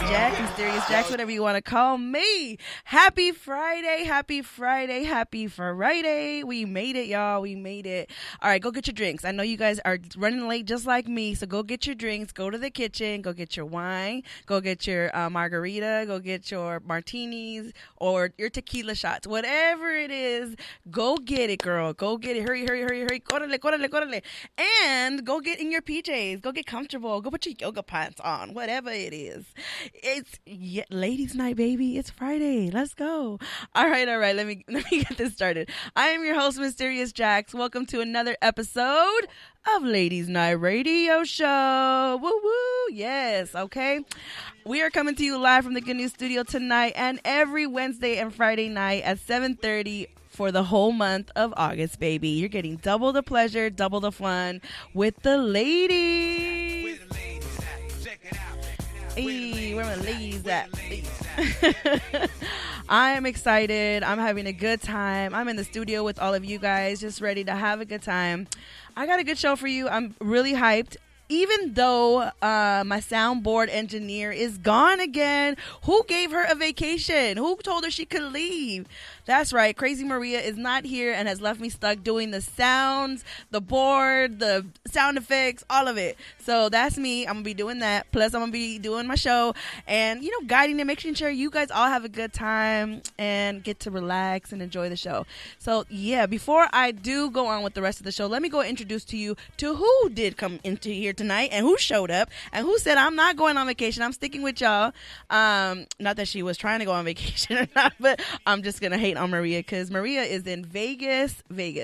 Jack, Mysterious Jacks, whatever you want to call me. Happy Friday, happy Friday, happy Friday. We made it, y'all. We made it. All right, go get your drinks. I know you guys are running late just like me, so go get your drinks. Go to the kitchen. Go get your wine. Go get your margarita. Go get your martinis or your tequila shots. Whatever it is, go get it, girl. Go get it. Hurry, hurry, hurry, hurry. Córrele, córrele, córrele. And go get in your PJs. Go get comfortable. Go put your yoga pants on. Whatever it is. It's ladies' night, baby. It's Friday. Let's go. All right. Let me get this started. I am your host, Mysterious Jax. Welcome to another episode of Ladies' Night Radio Show. Woo woo. Yes. Okay. We are coming to you live from the Good News Studio tonight and every Wednesday and Friday night at 7:30 for the whole month of August, baby. You're getting double the pleasure, double the fun with the ladies. Hey, where my ladies at? I am excited. I'm having a good time. I'm in the studio with all of you guys, just ready to have a good time. I got a good show for you. I'm really hyped. Even though my soundboard engineer is gone again, who gave her a vacation? Who told her she could leave? That's right. Crazy Maria is not here and has left me stuck doing the sounds, the board, the sound effects, all of it. So that's me. I'm going to be doing that. Plus, I'm going to be doing my show and, guiding and making sure you guys all have a good time and get to relax and enjoy the show. So, yeah, before I do go on with the rest of the show, let me go introduce to you to who did come into here tonight and who showed up and who said, I'm not going on vacation. I'm sticking with y'all. Not that she was trying to go on vacation or not, but I'm just going to hate on Maria because Maria is in Vegas.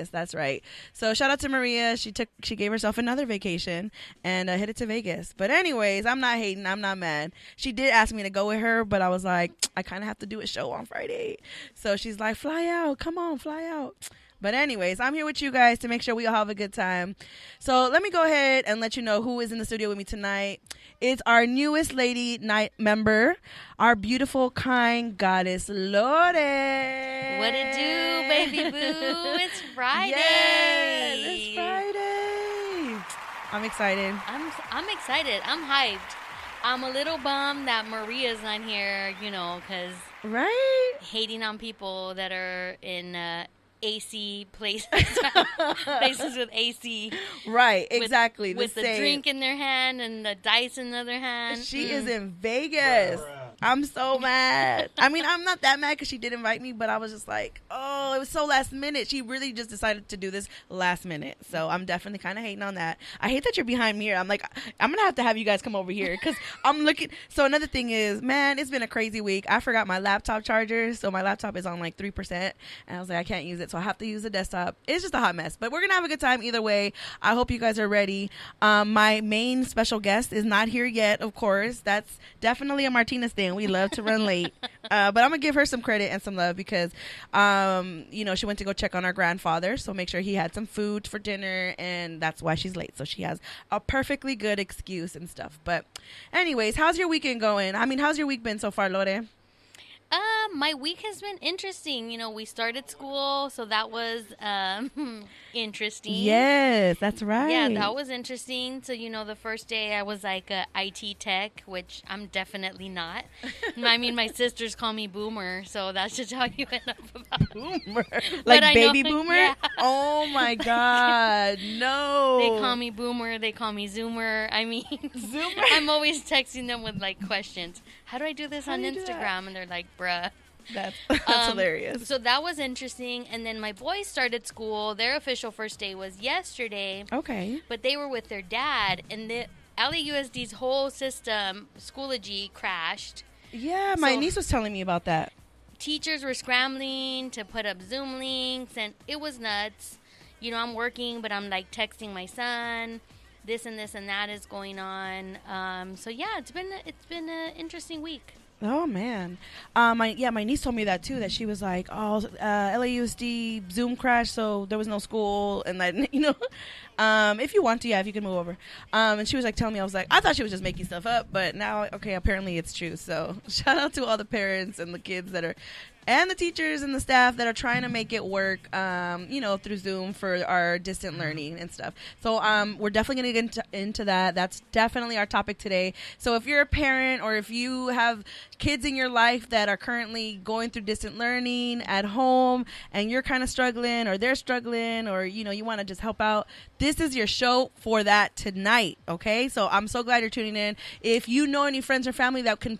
That's right. So shout out to Maria. She gave herself another vacation and headed to Vegas. But anyways, I'm not hating. I'm not mad. She did ask me to go with her, but I was like, I kind of have to do a show on Friday. So she's like, fly out. Come on, fly out. But anyways, I'm here with you guys to make sure we all have a good time. So let me go ahead and let you know who is in the studio with me tonight. It's our newest lady night member, our beautiful, kind goddess, Lore. What it do, baby boo? It's Friday. Yes, it's Friday. I'm excited. I'm excited. I'm hyped. I'm a little bummed that Maria's not here, because right? Hating on people that are in AC places, places with AC. Right, exactly. With the drink in their hand and the dice in the other hand. She is in Vegas. I'm so mad. I mean, I'm not that mad because she did invite me, but I was just like, oh, it was so last minute. She really just decided to do this last minute. So I'm definitely kind of hating on that. I hate that you're behind me here. I'm like, I'm going to have you guys come over here because I'm looking. So another thing is, man, it's been a crazy week. I forgot my laptop charger. So my laptop is on like 3%. And I was like, I can't use it. So I have to use the desktop. It's just a hot mess. But we're going to have a good time either way. I hope you guys are ready. My main special guest is not here yet, of course. That's definitely a Martinez thing. We love to run late. But I'm going to give her some credit and some love because, she went to go check on our grandfather. So make sure he had some food for dinner. And that's why she's late. So she has a perfectly good excuse and stuff. But anyways, how's your weekend going? I mean, how's your week been so far, Lore? My week has been interesting. We started school, so that was interesting. Yes, that's right. Yeah, that was interesting. So, the first day I was like a IT tech, which I'm definitely not. I mean, my sisters call me Boomer, so that should tell you enough about Boomer. Like baby Boomer? Yeah. Oh, my God. No. They call me Boomer. They call me Zoomer. I mean, Zoomer? I'm always texting them with, questions. How do I do this on Instagram? And they're like, bruh. That's hilarious. So that was interesting. And then my boys started school. Their official first day was yesterday. Okay. But they were with their dad, and the LAUSD's whole system, Schoology, crashed. Yeah, my niece was telling me about that. Teachers were scrambling to put up Zoom links, and it was nuts. You know, I'm working, but I'm like texting my son. This and that is going on. So yeah, it's been an interesting week. Oh man, my niece told me that too. That she was like, "Oh, LAUSD Zoom crashed, so there was no school." And then if you want to, if you can move over. And she was like telling me, I was like, I thought she was just making stuff up, but now, okay, apparently it's true. So shout out to all the parents and the kids and the teachers and the staff that are trying to make it work, through Zoom for our distant learning and stuff. So we're definitely going to get into that. That's definitely our topic today. So if you're a parent or if you have kids in your life that are currently going through distant learning at home and you're kind of struggling or they're struggling or, you want to just help out, this is your show for that tonight, okay? So I'm so glad you're tuning in. If you know any friends or family that can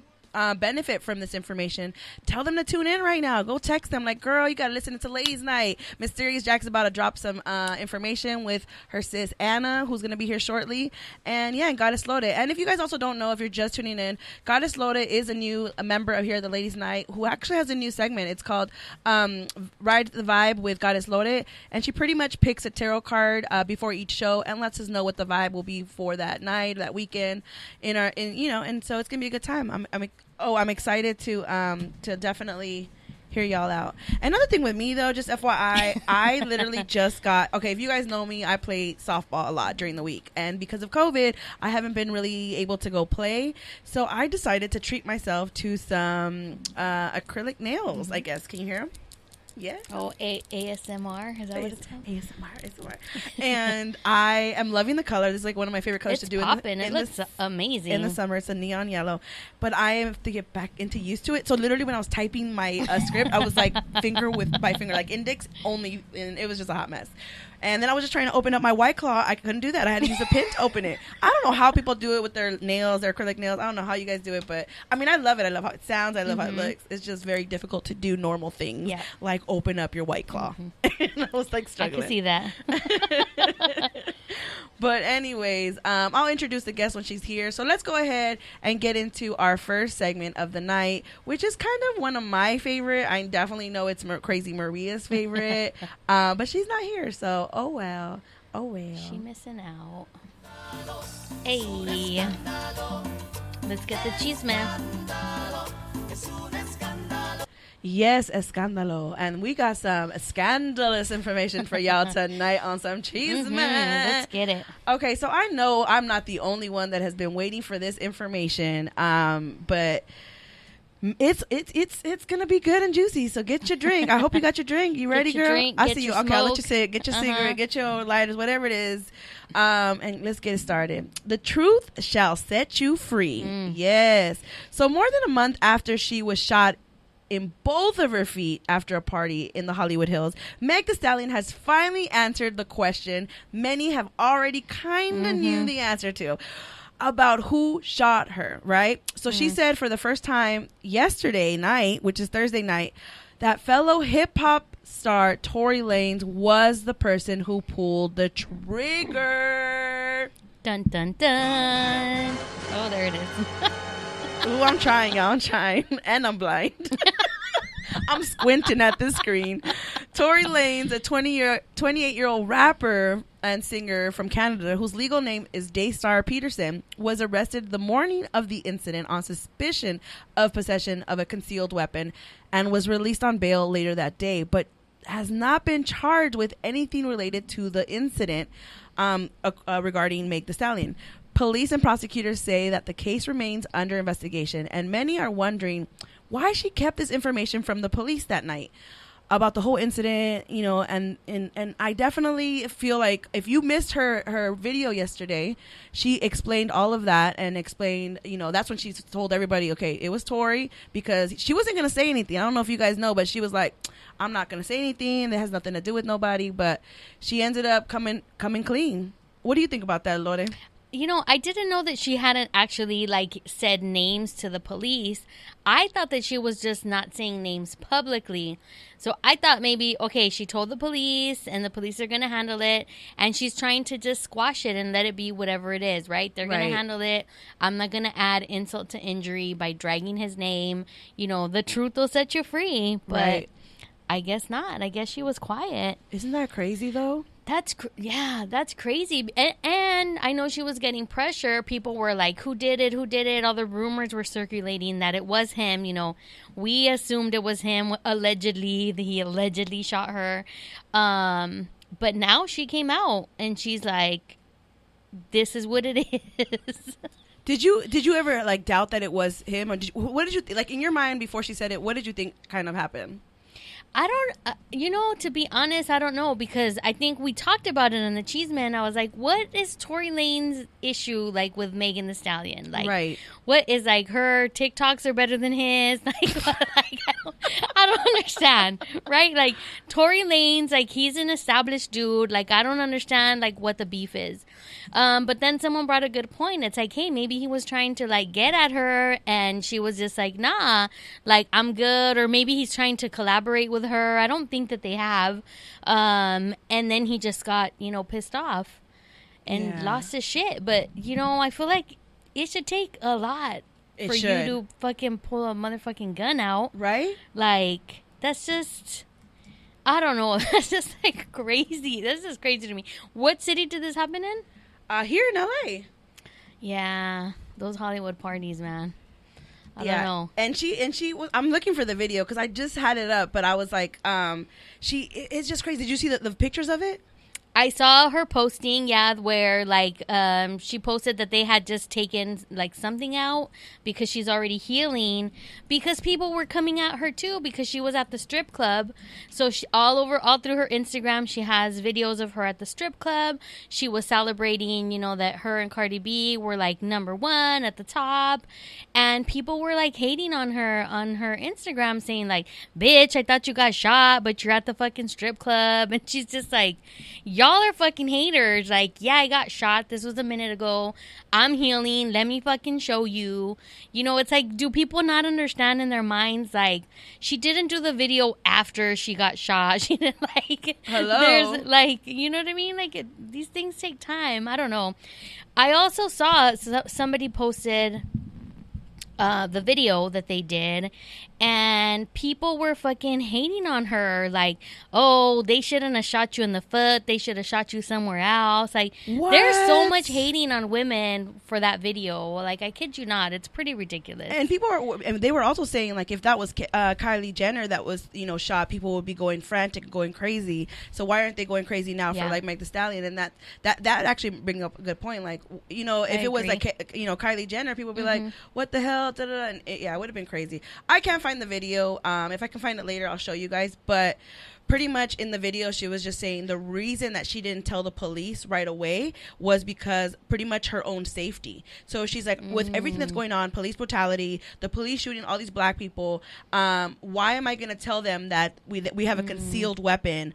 benefit from this information, tell them to tune in right now. Go text them like, girl, you got to listen to Ladies Night. Mysterious Jack's about to drop some information with her sis Anna, who's going to be here shortly. And yeah, and Goddess Loaded. And if you guys also don't know, if you're just tuning in, Goddess Loaded is a member of here at the Ladies Night who actually has a new segment. It's called Ride the Vibe with Goddess Loaded. And she pretty much picks a tarot card before each show and lets us know what the vibe will be for that night, that weekend and so it's going to be a good time. I'm excited to definitely hear y'all out. Another thing with me, though, just FYI, I literally just got, if you guys know me, I play softball a lot during the week. And because of COVID, I haven't been really able to go play. So I decided to treat myself to some acrylic nails, I guess. Can you hear them? Yeah. Oh, ASMR? Is that what it's called? ASMR. And I am loving the color. This is like one of my favorite colors to do. It looks amazing. In the summer, it's a neon yellow. But I have to get back used to it. So literally when I was typing my script, I was like like index only, and it was just a hot mess. And then I was just trying to open up my White Claw. I couldn't do that. I had to use a pin to open it. I don't know how people do it with their nails, their acrylic nails. I don't know how you guys do it, but I mean, I love it. I love how it sounds. I love how it looks. It's just very difficult to do normal things, like open up your White Claw. And I was like struggling. I can see that. But anyways, I'll introduce the guest when she's here. So let's go ahead and get into our first segment of the night, which is kind of one of my favorite. I definitely know it's Crazy Maria's favorite, but she's not here. So, oh well. She missing out. Hey. Let's get the cheese man. Yes, escándalo. And we got some scandalous information for y'all tonight on some cheese man. Let's get it. Okay, so I know I'm not the only one that has been waiting for this information, but it's gonna be good and juicy. So get your drink. I hope you got your drink. You ready, girl? I see you. Okay, I'll let you sit. Get your cigarette. Get your lighters. Whatever it is. And let's get it started. The truth shall set you free. Yes. So more than a month after she was shot in both of her feet after a party in the Hollywood Hills, Meg Thee Stallion has finally answered the question many have already kind of knew the answer to, about who shot her, right? So she said for the first time yesterday night, which is Thursday night, that fellow hip-hop star Tory Lanez was the person who pulled the trigger. Dun, dun, dun. Oh, there it is. Ooh, I'm trying, y'all. I'm trying. And I'm blind. I'm squinting at the screen. Tory Lanez, a 28-year-old rapper and singer from Canada, whose legal name is Daystar Peterson, was arrested the morning of the incident on suspicion of possession of a concealed weapon and was released on bail later that day, but has not been charged with anything related to the incident regarding Meg Thee Stallion. Police and prosecutors say that the case remains under investigation, and many are wondering why she kept this information from the police that night about the whole incident, and I definitely feel like if you missed her video yesterday, she explained all of that and explained, that's when she told everybody, okay, it was Tory, because she wasn't going to say anything. I don't know if you guys know, but she was like, I'm not going to say anything. That has nothing to do with nobody, but she ended up coming clean. What do you think about that, Lore? I didn't know that she hadn't actually like said names to the police. I thought that she was just not saying names publicly. So I thought maybe, okay, she told the police and the police are going to handle it. And she's trying to just squash it and let it be whatever it is, right? They're going to handle it. I'm not going to add insult to injury by dragging his name. The truth will set you free. But I guess not. I guess she was quiet. Isn't that crazy, though? That's crazy. And I know she was getting pressure. People were like, who did it? Who did it? All the rumors were circulating that it was him. We assumed it was him, allegedly. He allegedly shot her. But now she came out and she's like, this is what it is. Did you ever like doubt that it was him? Or what did you like in your mind before she said it? What did you think kind of happened? I don't, to be honest, I don't know, because I think we talked about it on the Cheese Man. I was like, what is Tory Lane's issue, like, with Megan Thee Stallion? Like, what is, like, her TikToks are better than his? I don't understand, right? Like, Tory Lane's, like, he's an established dude. Like, I don't understand, like, what the beef is. But then someone brought a good point. It's like, hey, maybe he was trying to, like, get at her, and she was just like, nah, like, I'm good. Or maybe he's trying to collaborate with her. I don't think that they have. And then he just got, pissed off and lost his shit. But, I feel like it should take a lot you to fucking pull a motherfucking gun out. Right? Like, that's just, I don't know. That's just like crazy. That's just crazy to me. What city did this happen in? Here in LA. Yeah. Those Hollywood parties, man. I don't know. And she was, I'm looking for the video because I just had it up, but I was like, it's just crazy. Did you see the pictures of it? I saw her posting, where, like, she posted that they had just taken, like, something out because she's already healing, because people were coming at her, too, because she was at the strip club. So she, all through her Instagram, she has videos of her at the strip club. She was celebrating, that her and Cardi B were, like, #1 at the top. And people were, like, hating on her Instagram, saying, like, bitch, I thought you got shot, but you're at the fucking strip club. And she's just like, y'all are fucking haters. Like, yeah, I got shot. This was a minute ago. I'm healing. Let me fucking show you. It's like, do people not understand in their minds? Like, she didn't do the video after she got shot. She didn't, like, hello. There's, like, you know what I mean? Like, these things take time. I don't know. I also saw somebody posted the video that they did, and people were fucking hating on her, like, oh, they shouldn't have shot you in the foot, they should have shot you somewhere else. Like, what? There's so much hating on women for that video. Like, I kid you not, it's pretty ridiculous. And they were also saying, like, if that was Kylie Jenner that was, shot, people would be going frantic, going crazy. So why aren't they going crazy now for, like, Meg Thee Stallion? And that actually brings up a good point. Like, if it was like, Kylie Jenner, people would be like, what the hell? Da-da-da. And it would have been crazy. I can't find the video. If I can find it later, I'll show you guys. But pretty much in the video, she was just saying the reason that she didn't tell the police right away was because pretty much her own safety. So she's like, with everything that's going on, police brutality, the police shooting all these black people, why am I going to tell them that we have a concealed weapon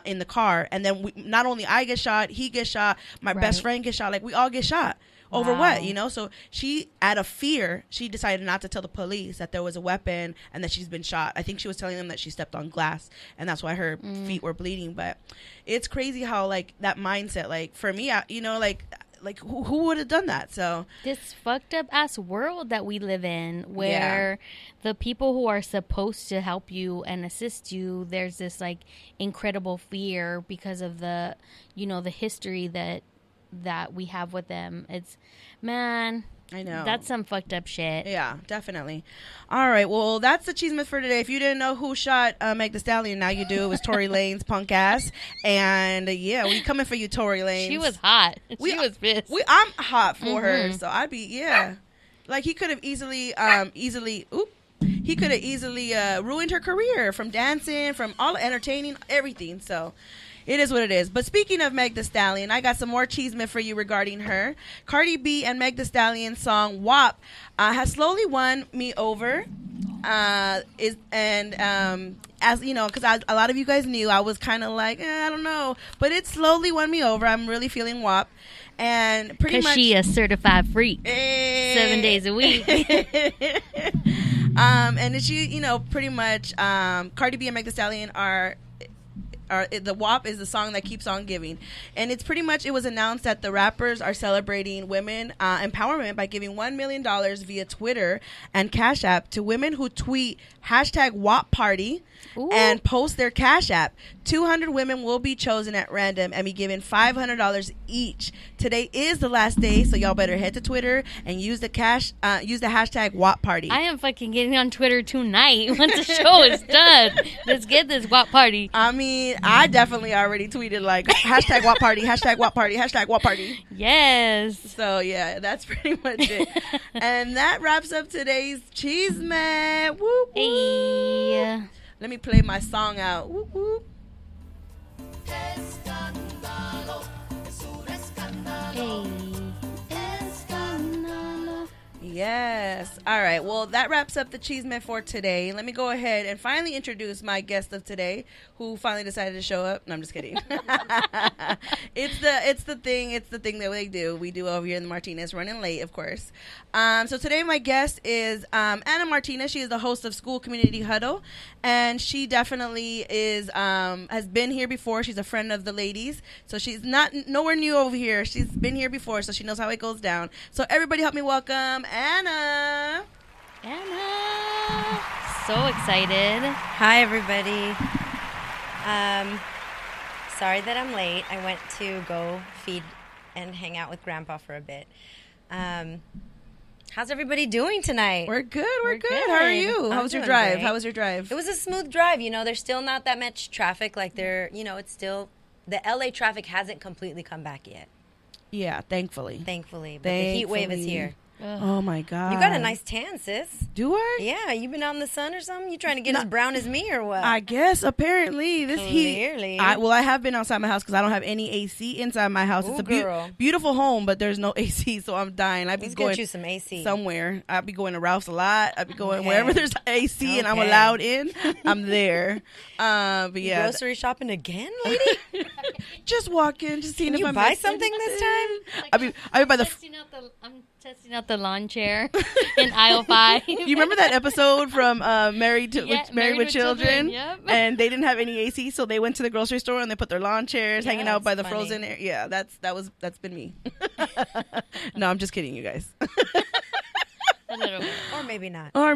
in the car? And then not only I get shot, he gets shot, my best friend gets shot, like we all get shot. Over what, So she, out of fear, she decided not to tell the police that there was a weapon and that she's been shot. I think she was telling them that she stepped on glass, and that's why her feet were bleeding. But it's crazy how, like, that mindset, like, for me, like who would have done that? So this fucked up ass world that we live in, where the people who are supposed to help you and assist you, there's this, like, incredible fear because of the, the history that we have with them. It's, man, I know, that's some fucked up shit. Yeah, definitely. All right, well, that's the Cheese Myth for today. If you didn't know who shot Meg Thee Stallion, now you do. It was Tory Lanez punk ass. And we coming for you, Tory Lanez. She was hot. She was pissed. I'm hot for her, so I'd be like, he could have easily ruined her career, from dancing, from all entertaining, everything. So it is what it is. But speaking of Meg Thee Stallion, I got some more cheese myth for you regarding her. Cardi B and Meg Thee Stallion's song WAP has slowly won me over. as you know, because a lot of you guys knew I was kind of like, I don't know, but it slowly won me over. I'm really feeling WAP, and pretty much she a certified freak, 7 days a week. And she, pretty much, Cardi B and Meg Thee Stallion are the WAP is the song that keeps on giving, and it's pretty much, it was announced that the rappers are celebrating women empowerment by giving $1 million via Twitter and Cash App to women who tweet hashtag WAP Party and post their Cash App. 200 women will be chosen at random and be given $500 each. Today is the last day, so y'all better head to Twitter and use the hashtag WAP Party. I am fucking getting on Twitter tonight once the show is done. Let's get this WAP Party. I mean, I definitely already tweeted like hashtag WAP Party, hashtag WAP Party, hashtag WAP Party. Yes. So yeah, that's pretty much it. And that wraps up today's Cheese Man. Whoop, whoop. Hey. Let me play my song out. Whoop, whoop. Hey. Yes. All right. Well, that wraps up the Cheeseman for today. Let me go ahead and finally introduce my guest of today, who finally decided to show up. No, I'm just kidding. It's the thing that we do over here in the Martinez, running late, of course. So today my guest is Anna Martinez. She is the host of School Community Huddle, and she definitely is has been here before. She's a friend of the ladies, so she's nowhere new over here. She's been here before, so she knows how it goes down. So everybody, help me welcome Anna. Anna. So excited. Hi, everybody. Sorry that I'm late. I went to go feed and hang out with Grandpa for a bit. How's everybody doing tonight? We're good. We're good. How are you? How was your drive? Great. How was your drive? It was a smooth drive. There's still not that much traffic. Like it's still, the LA traffic hasn't completely come back yet. Yeah, thankfully. But the heat wave is here. Oh my God. You got a nice tan, sis. Do I? Yeah, you been out in the sun or something? You trying to get as brown as me or what? I guess apparently this Clearly. heat. I have been outside my house because I don't have any AC inside my house. Ooh, it's a beautiful home, but there's no AC, so I'm dying. I'd be Let's going get you some AC somewhere. I'd be going to Ralph's a lot. I'd be going wherever there's AC and I'm allowed in. I'm there. But yeah, grocery shopping again, lady. Just walk in, just seeing Can if you I buy missed something this anything. time? I be by the. I'm testing out the lawn chair in aisle 5. You remember that episode from Married with Children? Yep. And they didn't have any AC, so they went to the grocery store and they put their lawn chairs hanging out by the frozen air. Yeah, that's been me. No, I'm just kidding, you guys. A little bit. Or maybe not. I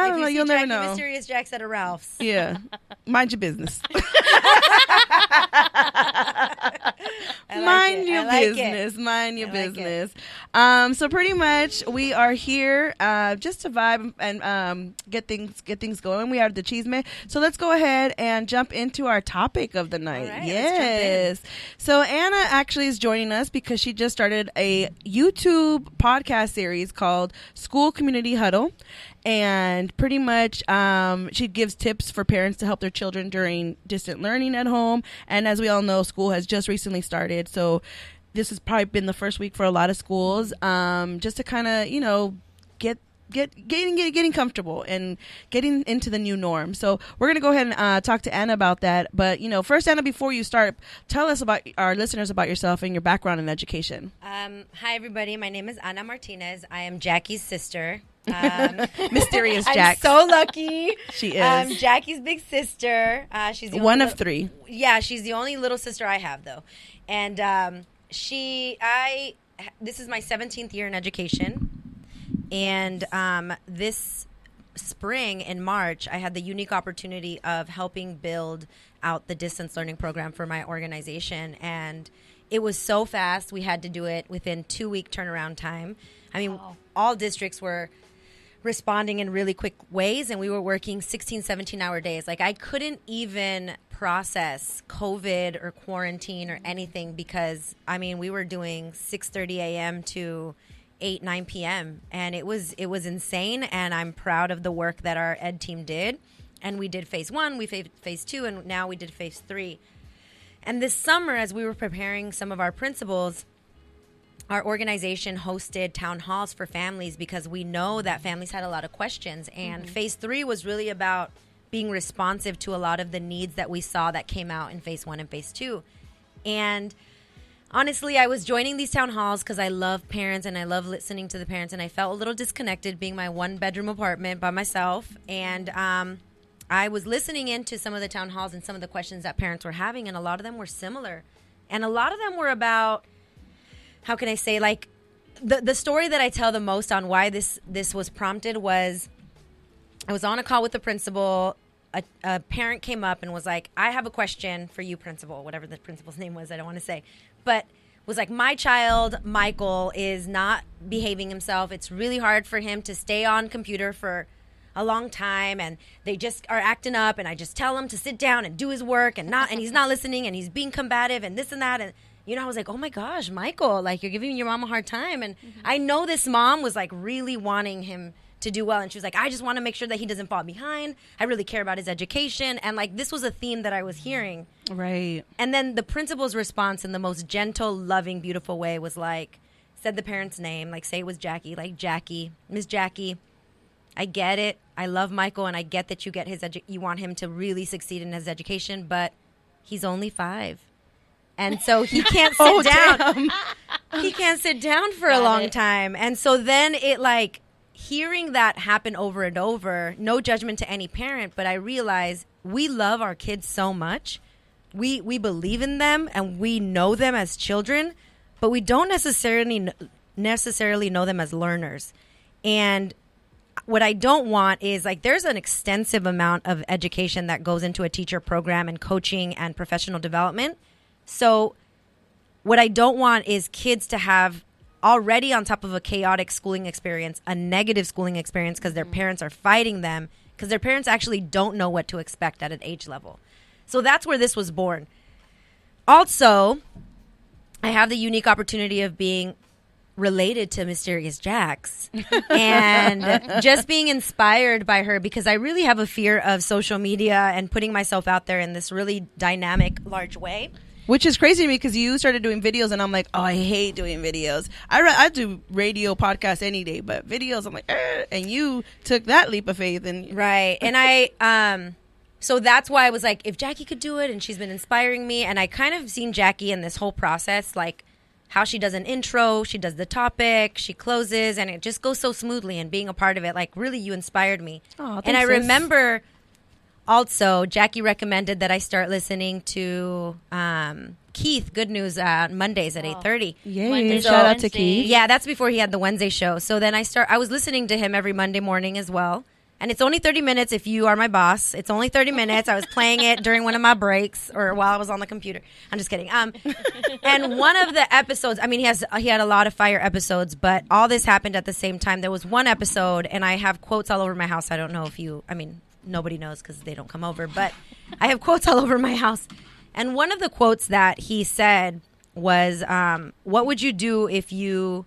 don't know. You'll never know. Mysterious Jacks at a Ralph's. Yeah. Mind your business. Mind your business. So pretty much we are here just to vibe and get things going. We are the Cheeseman. So let's go ahead and jump into our topic of the night. All right, yes. So Anna actually is joining us because she just started a YouTube podcast series called School Community Huddle. And pretty much she gives tips for parents to help their children during distant learning at home. And as we all know, school has just recently started. So this has probably been the first week for a lot of schools, just to kind of, getting comfortable and getting into the new norm. So we're going to go ahead and talk to Anna about that. But, first, Anna, before you start, tell us about our listeners about yourself and your background in education. Hi, everybody. My name is Anna Martinez. I am Jackie's sister. Mysterious Jack. I'm so lucky. She is. Jackie's big sister. She's the one of three. Yeah, she's the only little sister I have, though. And this is my 17th year in education. And this spring in March, I had the unique opportunity of helping build out the distance learning program for my organization. And it was so fast. We had to do it within 2-week turnaround time. I mean, all districts were responding in really quick ways, and we were working 16, 17-hour days. Like, I couldn't even process COVID or quarantine or anything because, I mean, we were doing 6:30 a.m. to 8, 9 p.m. And it was insane, and I'm proud of the work that our ed team did. And we did phase 1, we phase 2, and now we did phase 3. And this summer, as we were preparing some of our principals, our organization hosted town halls for families because we know that families had a lot of questions. And phase 3 was really about being responsive to a lot of the needs that we saw that came out in phase 1 and phase 2. And honestly, I was joining these town halls because I love parents and I love listening to the parents, and I felt a little disconnected being my 1-bedroom apartment by myself. And I was listening into some of the town halls and some of the questions that parents were having, and a lot of them were similar. And a lot of them were about, how can I say, like, the story that I tell the most on why this was prompted was, I was on a call with the principal. A parent came up and was like, I have a question for you, principal, whatever the principal's name was, I don't want to say. But was like, my child, Michael, is not behaving himself. It's really hard for him to stay on computer for a long time, and they just are acting up, and I just tell him to sit down and do his work, and he's not listening, and he's being combative and this and that. And, I was like, oh my gosh, Michael, like, you're giving your mom a hard time. And I know this mom was like really wanting him to do well, and she was like, I just want to make sure that he doesn't fall behind. I really care about his education. And like, this was a theme that I was hearing. Right. And then the principal's response in the most gentle, loving, beautiful way was like, said the parent's name, like, say it was Jackie, like, Jackie, Miss Jackie, I get it. I love Michael, and I get that you get you want him to really succeed in his education, but he's only 5. And so he can't sit down. He can't sit down for a long time. And so then it, like, hearing that happen over and over, no judgment to any parent, but I realize we love our kids so much. We believe in them and we know them as children, but we don't necessarily know them as learners. And what I don't want is, like, there's an extensive amount of education that goes into a teacher program and coaching and professional development. So what I don't want is kids to have, already on top of a chaotic schooling experience, a negative schooling experience because their parents are fighting them, because their parents actually don't know what to expect at an age level. So that's where this was born. Also, I have the unique opportunity of being related to Mysterious Jax and just being inspired by her, because I really have a fear of social media and putting myself out there in this really dynamic, large way. Which is crazy to me, because you started doing videos and I'm like, oh, I hate doing videos. I do radio podcasts any day, but videos, I'm like, and you took that leap of faith. And right. And so that's why I was like, if Jackie could do it, and she's been inspiring me. And I kind of seen Jackie in this whole process, like how she does an intro, she does the topic, she closes, and it just goes so smoothly. And being a part of it, like, really, you inspired me. Oh, and I remember also, Jackie recommended that I start listening to Keith Good News Mondays at 8:30. Yay! Shout out to Keith. Yeah, that's before he had the Wednesday show. So then I was listening to him every Monday morning as well. And it's only 30 minutes if you are my boss. It's only 30 minutes. I was playing it during one of my breaks or while I was on the computer. I'm just kidding. And one of the episodes, I mean, he had a lot of fire episodes, but all this happened at the same time. There was one episode, and I have quotes all over my house. I don't know if nobody knows because they don't come over, but I have quotes all over my house. And one of the quotes that he said was, what would you do if you...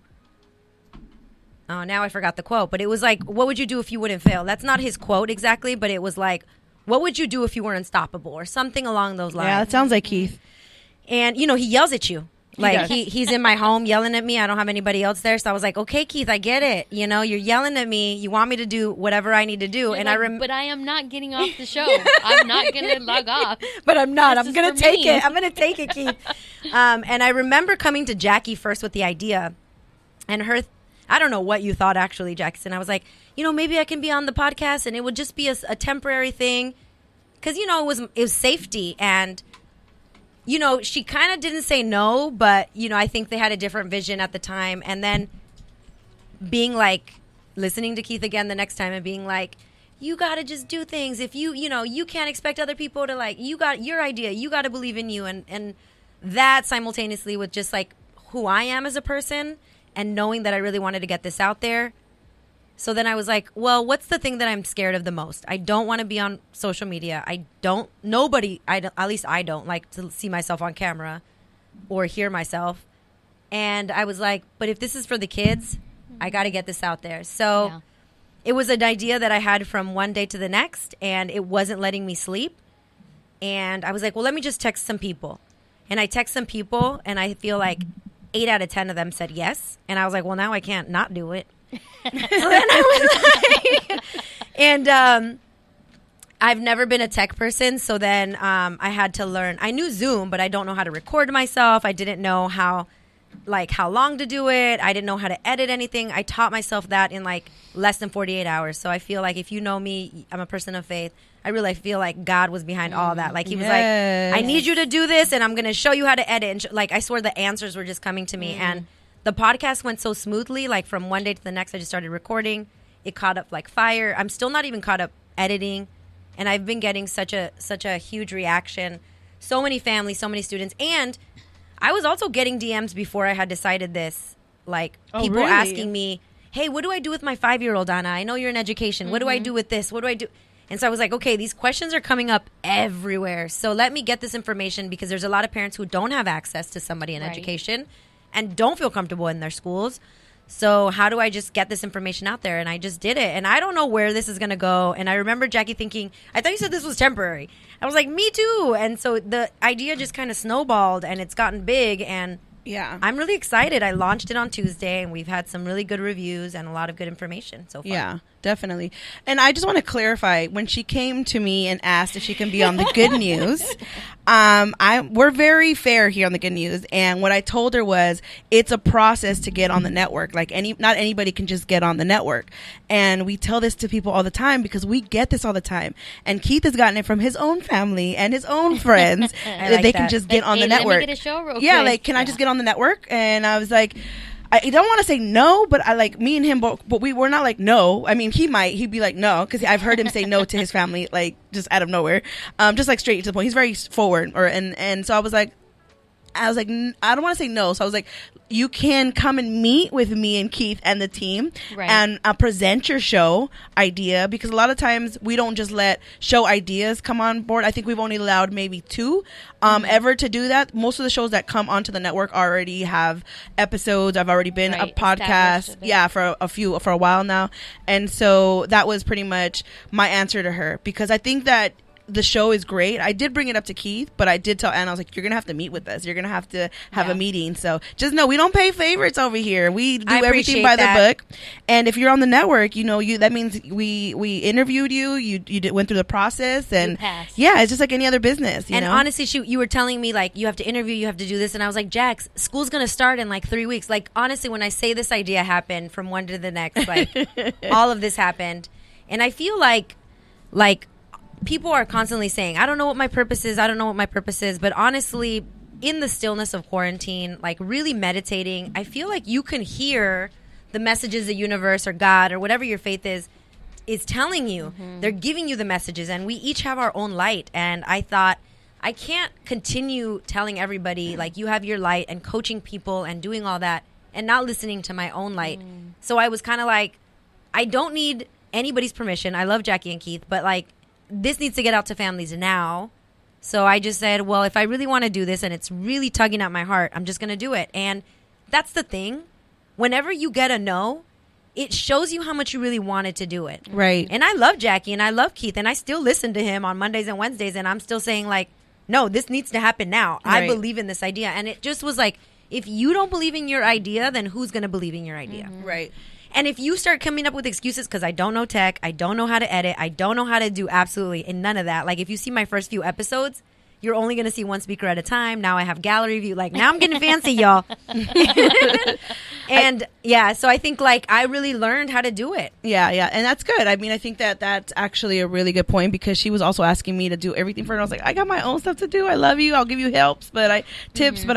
Oh, now I forgot the quote, but it was like, what would you do if you wouldn't fail? That's not his quote exactly, but it was like, what would you do if you were unstoppable, or something along those lines. Yeah, that sounds like Keith. And, he yells at you. Like, he's in my home yelling at me. I don't have anybody else there. So I was like, okay, Keith, I get it. You're yelling at me. You want me to do whatever I need to do. And but I am not getting off the show. I'm not going to log off. But I'm not. I'm going to take it. I'm going to take it, Keith. And I remember coming to Jackie first with the idea. And her, I don't know what you thought, actually, Jackson. I was like, maybe I can be on the podcast, and it would just be a temporary thing. Because, it was safety. And she kind of didn't say no, but, I think they had a different vision at the time. And then being like, listening to Keith again the next time and being like, you got to just do things. If you can't expect other people to, like, you got your idea. You got to believe in you. And that simultaneously with just, like, who I am as a person and knowing that I really wanted to get this out there. So then I was like, well, what's the thing that I'm scared of the most? I don't want to be on social media. At least I don't like to see myself on camera or hear myself. And I was like, but if this is for the kids, I got to get this out there. So It was an idea that I had from one day to the next, and it wasn't letting me sleep. And I was like, well, let me just text some people. And I text some people, and I feel like 8 out of 10 of them said yes. And I was like, well, now I can't not do it. So then I was like, and I've never been a tech person, so then I had to learn. I knew Zoom, but I don't know how to record myself. I didn't know how long to do it. I didn't know how to edit anything. I taught myself that in like less than 48 hours. So I feel like if you know me, I'm a person of faith. I really feel like God was behind all that. Like he was like, I need you to do this and I'm going to show you how to edit. And like, I swear the answers were just coming to me. And the podcast went so smoothly. Like from one day to the next, I just started recording. It caught up like fire. I'm still not even caught up editing. And I've been getting such a huge reaction. So many families, so many students. And I was also getting DMs before I had decided this. Like people really? asking me, hey, what do I do with my 5-year-old, Anna? I know you're in education. What do I do with this? What do I do? And so I was like, okay, these questions are coming up everywhere. So let me get this information because there's a lot of parents who don't have access to somebody in education and don't feel comfortable in their schools. So how do I just get this information out there? And I just did it. And I don't know where this is going to go. And I remember Jackie thinking, I thought you said this was temporary. I was like, me too. And so the idea just kind of snowballed and it's gotten big. And yeah, I'm really excited. I launched it on Tuesday and we've had some really good reviews and a lot of good information so far. Yeah, definitely. And I just want to clarify, when she came to me and asked if she can be on the Good News, we're very fair here on the Good News. And what I told her was it's a process to get on the network. Like not anybody can just get on the network. And we tell this to people all the time because we get this all the time. And Keith has gotten it from his own family and his own friends that they can just get on the network. Let me get a show real quick. Like, can I just get on the network? And I was like, I don't want to say no, but I like me and him, but we're not like no. I mean, he'd be like no, because I've heard him say no to his family, like just out of nowhere, just like straight to the point. He's very forward, and so I was like, I don't want to say no. So I was like, you can come and meet with me and Keith and the team and present your show idea, because a lot of times we don't just let show ideas come on board. I think we've only allowed maybe 2 ever to do that. Most of the shows that come onto the network already have episodes. I've already been a podcast for a while now. And so that was pretty much my answer to her, because I think that the show is great. I did bring it up to Keith, but I did tell Anna, I was like, you're going to have to meet with us. You're going to have to have a meeting. So just know we don't pay favorites over here. We do everything by the book. And if you're on the network, that means we interviewed you. You went through the process, and it's just like any other business. You know? Honestly, you were telling me like you have to interview, you have to do this, and I was like, Jax, school's going to start in like 3 weeks. Like honestly, when I say this idea happened from one to the next, like all of this happened, and I feel like people are constantly saying, I don't know what my purpose is. I don't know what my purpose is. But honestly, in the stillness of quarantine, like really meditating, I feel like you can hear the messages the universe or God or whatever your faith is telling you. They're giving you the messages, and we each have our own light. And I thought, I can't continue telling everybody like you have your light and coaching people and doing all that and not listening to my own light. So I was kind of like, I don't need anybody's permission. I love Jackie and Keith, but like, this needs to get out to families now. So I just said, well, if I really want to do this and it's really tugging at my heart, I'm just going to do it. And that's the thing. Whenever you get a no, it shows you how much you really wanted to do it. Right. And I love Jackie and I love Keith, and I still listen to him on Mondays and Wednesdays, and I'm still saying like, no, this needs to happen now. Right. I believe in this idea. And it just was like, if you don't believe in your idea, then who's going to believe in your idea? Right. And if you start coming up with excuses because I don't know tech, I don't know how to edit, I don't know how to do absolutely none of that. Like if you see my first few episodes, you're only going to see one speaker at a time. Now I have gallery view. Like now I'm getting fancy, y'all. And so I think like I really learned how to do it. Yeah. And that's good. I mean, I think that that's actually a really good point, because she was also asking me to do everything for her. I was like, I got my own stuff to do. I love you. I'll give you tips, but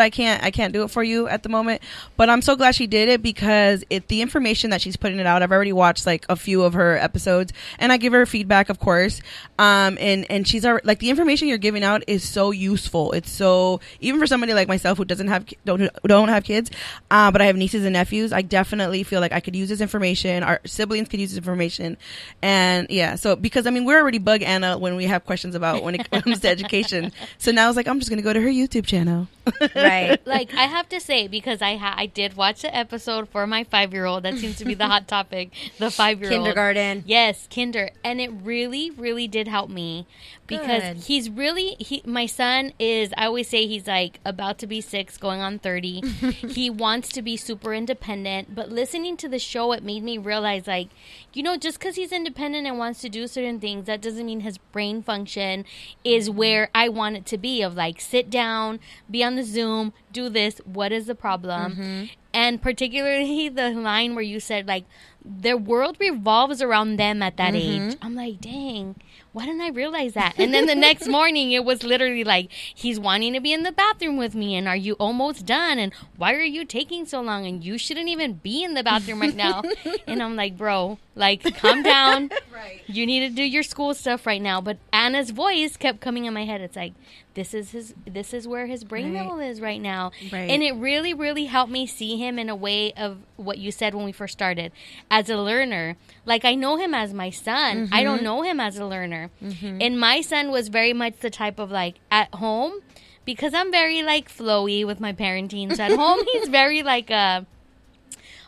I can't do it for you at the moment. But I'm so glad she did it, because the information that she's putting it out, I've already watched like a few of her episodes, and I give her feedback, of course. And she's like, the information you're giving out is so useful. It's so, even for somebody like myself who don't have kids, but I have nieces and nephews, I definitely feel like I could use this information. Our siblings could use this information. And so because I mean, we're already bug Anna when we have questions about when it comes to education. So now it's like, I'm just going to go to her YouTube channel. Right. Like, I have to say, because I did watch the episode for my 5-year-old. That seems to be the hot topic, the 5-year-old. Kindergarten. Yes, kinder. And it really, really did help me. Because Good. he's really, my son is, I always say he's like about to be 6, going on 30. He wants to be super independent. But listening to the show, it made me realize, like, just because he's independent and wants to do certain things, that doesn't mean his brain function is where I want it to be, of like, sit down, be on the Zoom, do this. What is the problem? And particularly the line where you said, like, their world revolves around them at that age. I'm like, dang, why didn't I realize that? And then the next morning, it was literally like, he's wanting to be in the bathroom with me. And are you almost done? And why are you taking so long? And you shouldn't even be in the bathroom right now. And I'm like, bro, like, calm down. Right. You need to do your school stuff right now. But Anna's voice kept coming in my head. It's like, this is where his brain level is right now. Right. And it really, really helped me see him in a way of what you said when we first started, as a learner. Like, I know him as my son. I don't know him as a learner. And my son was very much the type of, like, at home, because I'm very, like, flowy with my parenting. So at home, he's very, like,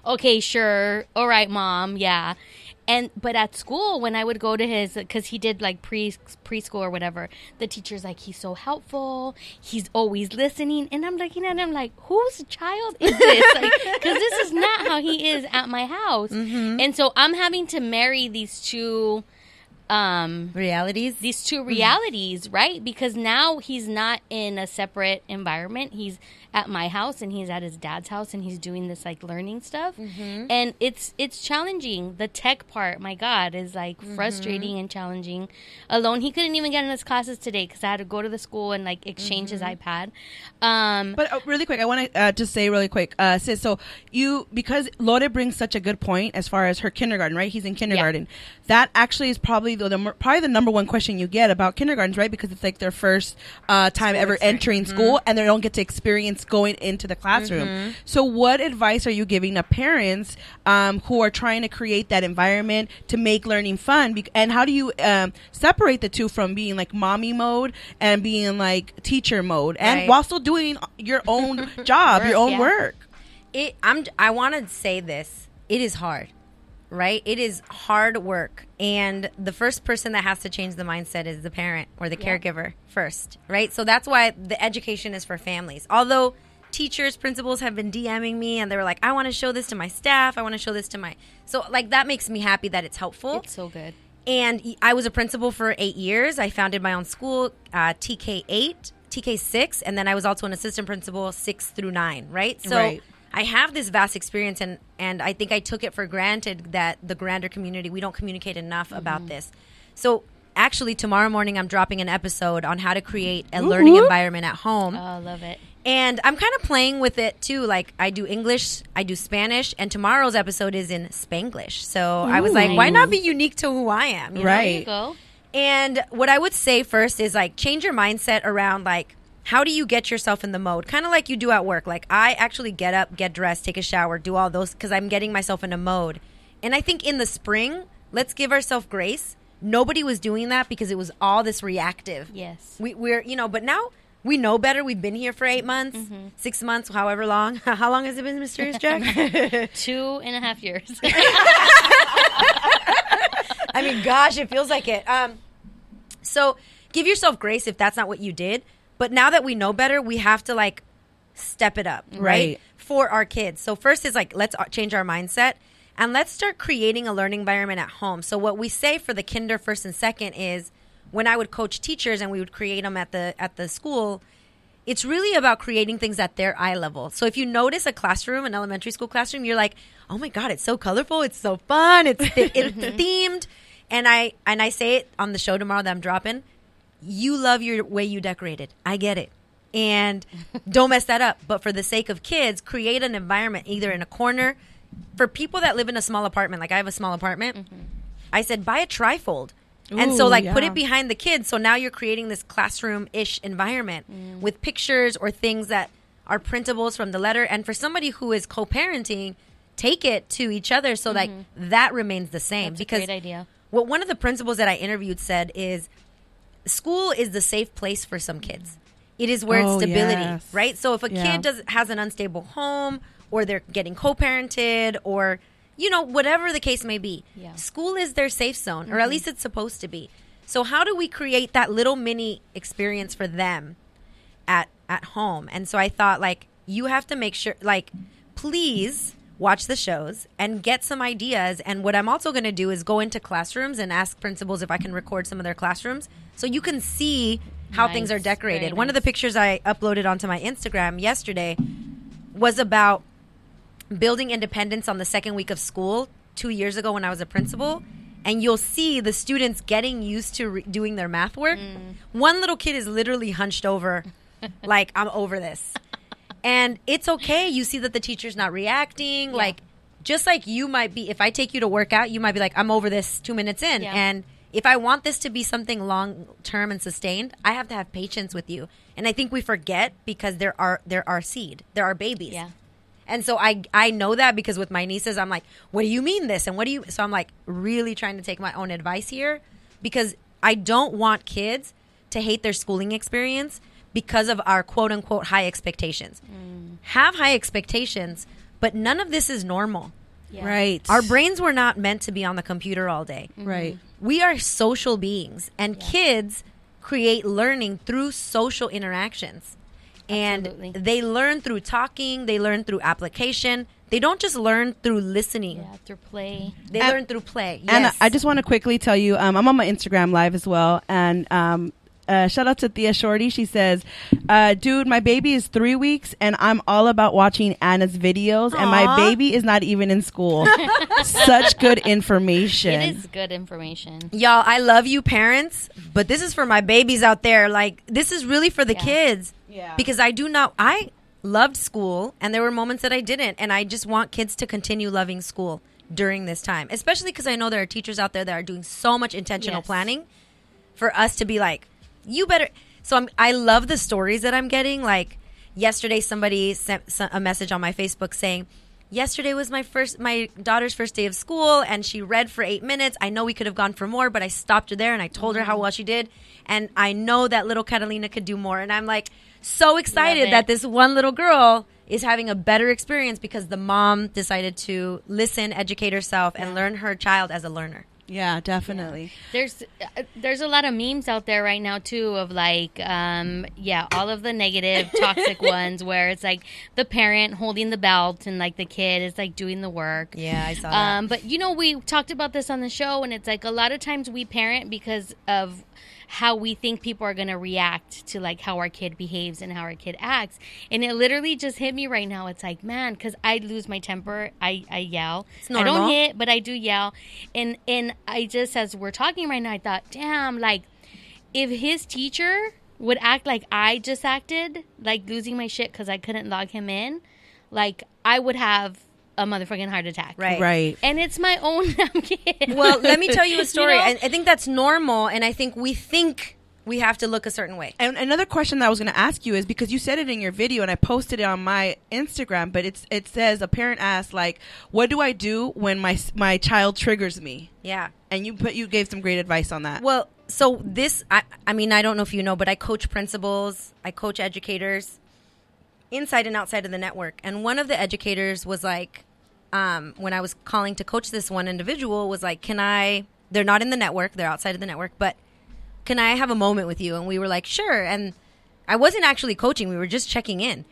okay, sure. All right, Mom. Yeah. But at school, when I would go to his, because he did like preschool or whatever, the teacher's like, he's so helpful. He's always listening. And I'm looking at him like, whose child is this? Because this is not how he is at my house. And so I'm having to marry these two realities, right? Because now he's not in a separate environment. He's at my house and he's at his dad's house and he's doing this like learning stuff. And it's challenging. The tech part, my God, is like frustrating and challenging. Alone, he couldn't even get in his classes today because I had to go to the school and like exchange his iPad. But really quick, I want to just say really quick, sis, so because Lore brings such a good point as far as her kindergarten, right? He's in kindergarten. That actually is probably the number one question you get about kindergartens, right? Because it's like their first time ever entering school, and they don't get to experience going into the classroom. So what advice are you giving to parents who are trying to create that environment to make learning fun? And how do you separate the two from being like mommy mode and being like teacher mode, and while still doing your own job, your own work? I want to say this. It is hard. Right? It is hard work. And the first person that has to change the mindset is the parent or the caregiver first. Right? So that's why the education is for families. Although teachers, principals have been DMing me and they were like, I want to show this to my staff. I want to show this to my... So like that makes me happy that it's helpful. It's so good. And I was a principal for 8 years. I founded my own school, TK8, TK6. And then I was also an assistant principal 6 through 9. Right? So... I have this vast experience, and I think I took it for granted that the grander community, we don't communicate enough about this. So actually, tomorrow morning, I'm dropping an episode on how to create a learning environment at home. Oh, I love it. And I'm kind of playing with it, too. Like, I do English, I do Spanish, and tomorrow's episode is in Spanglish. So I was like, why not be unique to who I am? There you go. And what I would say first is, like, change your mindset around, like, how do you get yourself in the mode? Kind of like you do at work. Like, I actually get up, get dressed, take a shower, do all those because I'm getting myself in a mode. And I think in the spring, let's give ourselves grace. Nobody was doing that because it was all this reactive. Yes. We're, but now we know better. We've been here for 8 months, 6 months, however long. How long has it been, Mysterious Jack? 2.5 years. I mean, gosh, it feels like it. So give yourself grace if that's not what you did. But now that we know better, we have to, like, step it up, right? For our kids. So first is, like, let's change our mindset. And let's start creating a learning environment at home. So what we say for the kinder first and second is when I would coach teachers and we would create them at the school, it's really about creating things at their eye level. So if you notice a classroom, an elementary school classroom, you're like, oh, my God, it's so colorful. It's so fun. It's themed. And I say it on the show tomorrow that I'm dropping. You love your way you decorated. I get it. And don't mess that up. But for the sake of kids, create an environment either in a corner. For people that live in a small apartment, like I have a small apartment, I said, buy a trifold. And so, like, put it behind the kids. So now you're creating this classroom-ish environment with pictures or things that are printables from the letter. And for somebody who is co-parenting, take it to each other so like that remains the same. That's because a great idea. What one of the principals that I interviewed said is, school is the safe place for some kids. it is where it's stability, yes. right? So if a Yeah. kid has an unstable home, or they're getting co-parented, or whatever the case may be, school is their safe zone, or at least it's supposed to be. So how do we create that little mini experience for them at home? And so I thought, like, you have to make sure, like, please watch the shows and get some ideas. And what I'm also going to do is go into classrooms and ask principals if I can record some of their classrooms so you can see how things are decorated. One of the pictures I uploaded onto my Instagram yesterday was about building independence on the second week of school 2 years ago when I was a principal. And you'll see the students getting used to doing their math work. One little kid is literally hunched over, like, I'm over this. And it's okay. You see that the teacher's not reacting. Yeah. Like, just like you might be, if I take you to work out, you might be like, I'm over this 2 minutes in. Yeah. And if I want this to be something long-term and sustained, I have to have patience with you. And I think we forget because there are seed. There are babies. Yeah. And so I know that because with my nieces, I'm like, what do you mean this? And so I'm like really trying to take my own advice here because I don't want kids to hate their schooling experience because of our quote unquote high expectations. Have high expectations, but none of this is normal. Yeah. Right. Our brains were not meant to be on the computer all day. Right. We are social beings, and kids create learning through social interactions. And Absolutely. They learn through talking. They learn through application. They don't just learn through listening. Yeah, through play. They learn through play. Yes. And I just want to quickly tell you, I'm on my Instagram live as well. And shout out to Thea Shorty. She says, dude, my baby is 3 weeks and I'm all about watching Anna's videos. Aww. And my baby is not even in school. Such good information. It is good information. Y'all, I love you parents, but this is for my babies out there. Like, this is really for the kids. Yeah. Because I loved school and there were moments that I didn't. And I just want kids to continue loving school during this time, especially because I know there are teachers out there that are doing so much intentional planning for us to be like, you better. So I love the stories that I'm getting. Like yesterday, somebody sent a message on my Facebook saying, yesterday was my daughter's first day of school and she read for 8 minutes. I know we could have gone for more, but I stopped her there and I told her how well she did. And I know that little Catalina could do more. And I'm like so excited that this one little girl is having a better experience because the mom decided to listen, educate herself, and learn her child as a learner. Yeah, definitely. Yeah. There's a lot of memes out there right now too of like all of the negative toxic ones where it's like the parent holding the belt and like the kid is like doing the work. Yeah, I saw that. But we talked about this on the show and it's like a lot of times we parent because of how we think people are going to react to like how our kid behaves and how our kid acts. And it literally just hit me right now. It's like, man, because I lose my temper. I yell. It's normal. I don't hit, but I do yell. And I just, as we're talking right now, I thought, damn, like if his teacher would act like I just acted, like losing my shit because I couldn't log him in, like I would have a motherfucking heart attack. Right. And it's my own damn kid. Well, let me tell you a story. I think that's normal, and I think we have to look a certain way. And another question that I was going to ask you is because you said it in your video, and I posted it on my Instagram, but it says a parent asked, like, what do I do when my child triggers me? Yeah. And you gave some great advice on that. Well, so this, I mean, I don't know if you know, but I coach principals, I coach educators inside and outside of the network. And one of the educators was like, when I was calling to coach this one individual, was like, they're not in the network, they're outside of the network, but can I have a moment with you? And we were like, sure. And I wasn't actually coaching, we were just checking in.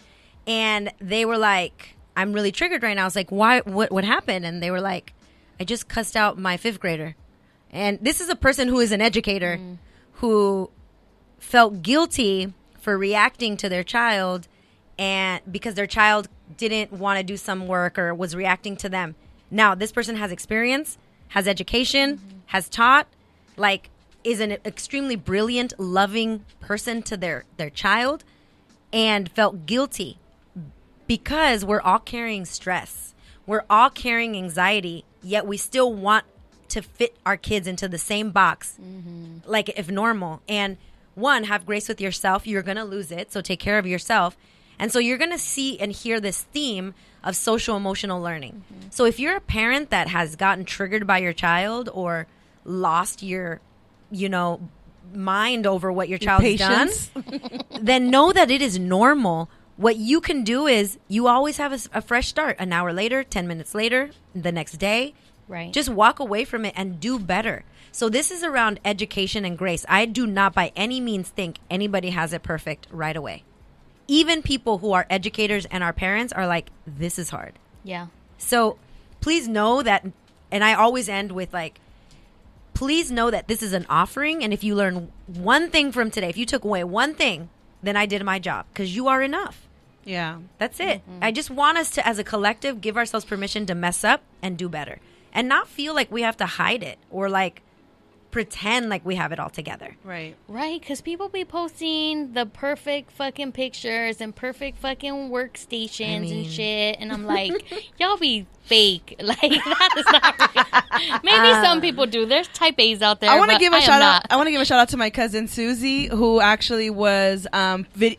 And they were like, I'm really triggered right now. I was like, why? What happened? And they were like, I just cussed out my 5th grader. And this is a person who is an educator who felt guilty for reacting to their child and because their child didn't want to do some work or was reacting to them. Now, this person has experience, has education, has taught, like is an extremely brilliant, loving person to their child, and felt guilty because we're all carrying stress. We're all carrying anxiety, yet we still want to fit our kids into the same box, like if normal. And one, have grace with yourself. You're going to lose it, so take care of yourself. And so you're going to see and hear this theme of social emotional learning. So if you're a parent that has gotten triggered by your child or lost your, mind over what your child's done, Patience. then know that it is normal. What you can do is you always have a fresh start. An hour later, 10 minutes later, the next day. Right. Just walk away from it and do better. So this is around education and grace. I do not by any means think anybody has it perfect right away. Even people who are educators and our parents are like, this is hard. Yeah. So please know that, and I always end with like, please know that this is an offering. And if you learn one thing from today, if you took away one thing, then I did my job, because you are enough. Yeah. That's it. I just want us to, as a collective, give ourselves permission to mess up and do better, and not feel like we have to hide it or like pretend like we have it all together. Right. Right, because people be posting the perfect fucking pictures and perfect fucking workstations and shit. And I'm like, y'all be fake. Like, that is not real. Maybe some people do. There's type A's out there. I want to give a shout out. Not. I want to give a shout out to my cousin Susie, who actually was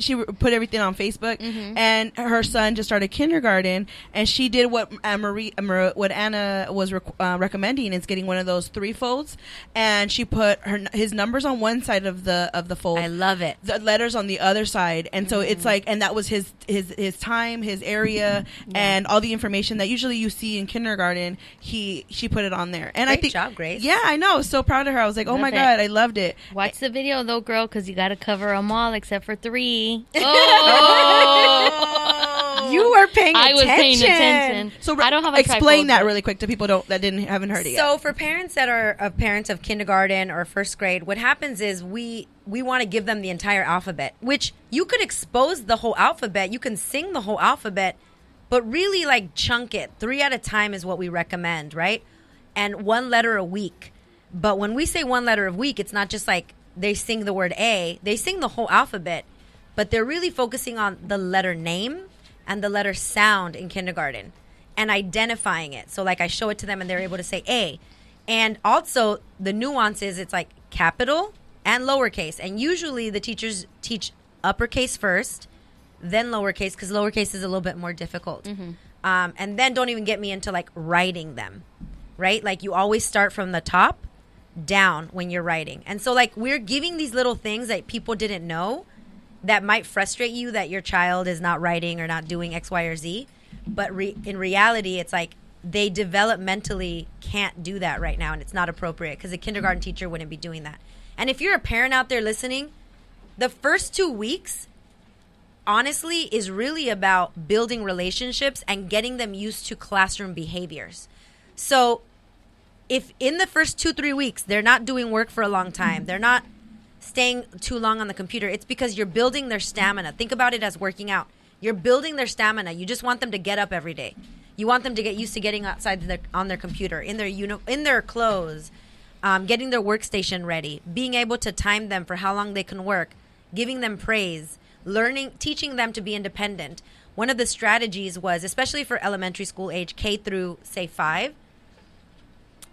she put everything on Facebook, and her son just started kindergarten, and she did what what Anna was recommending, is getting one of those 3 folds, and she put his numbers on one side of the fold. I love it. The letters on the other side, and so it's like, and that was his time, his area, and all the information that usually you see in kindergarten. She put it on there, and I Great think job, Grace. Yeah, I know. I was so proud of her. I was like, oh Love my it. god, I loved it. Watch the video, though, girl, because you got to cover them all except for 3. Oh, you were paying I attention. was paying attention. So I don't have a explain that trifold, really quick to people haven't heard it yet. So for parents that are parents of kindergarten or first grade, what happens is we want to give them the entire alphabet, which you could expose the whole alphabet. You can sing the whole alphabet, but really like chunk it. 3 at a time is what we recommend, right? And 1 letter a week. But when we say 1 letter a week, it's not just like they sing the word A. They sing the whole alphabet, but they're really focusing on the letter name and the letter sound in kindergarten and identifying it. So like I show it to them and they're able to say A. And also the nuances, it's like capital and lowercase. And usually the teachers teach uppercase first, then lowercase, because lowercase is a little bit more difficult. And then don't even get me into like writing them, right? Like you always start from the top down when you're writing. And so like we're giving these little things that people didn't know that might frustrate you, that your child is not writing or not doing X, Y, or Z. But in reality, it's like they developmentally can't do that right now, and it's not appropriate because a kindergarten teacher wouldn't be doing that. And if you're a parent out there listening, the first 2 weeks, honestly, is really about building relationships and getting them used to classroom behaviors. So if in the first 2-3 weeks, they're not doing work for a long time, they're not staying too long on the computer, it's because you're building their stamina. Think about it as working out. You're building their stamina. You just want them to get up every day. You want them to get used to getting outside on their computer, in their clothes, getting their workstation ready, being able to time them for how long they can work, giving them praise, teaching them to be independent. One of the strategies was, especially for elementary school age, K through, say, 5,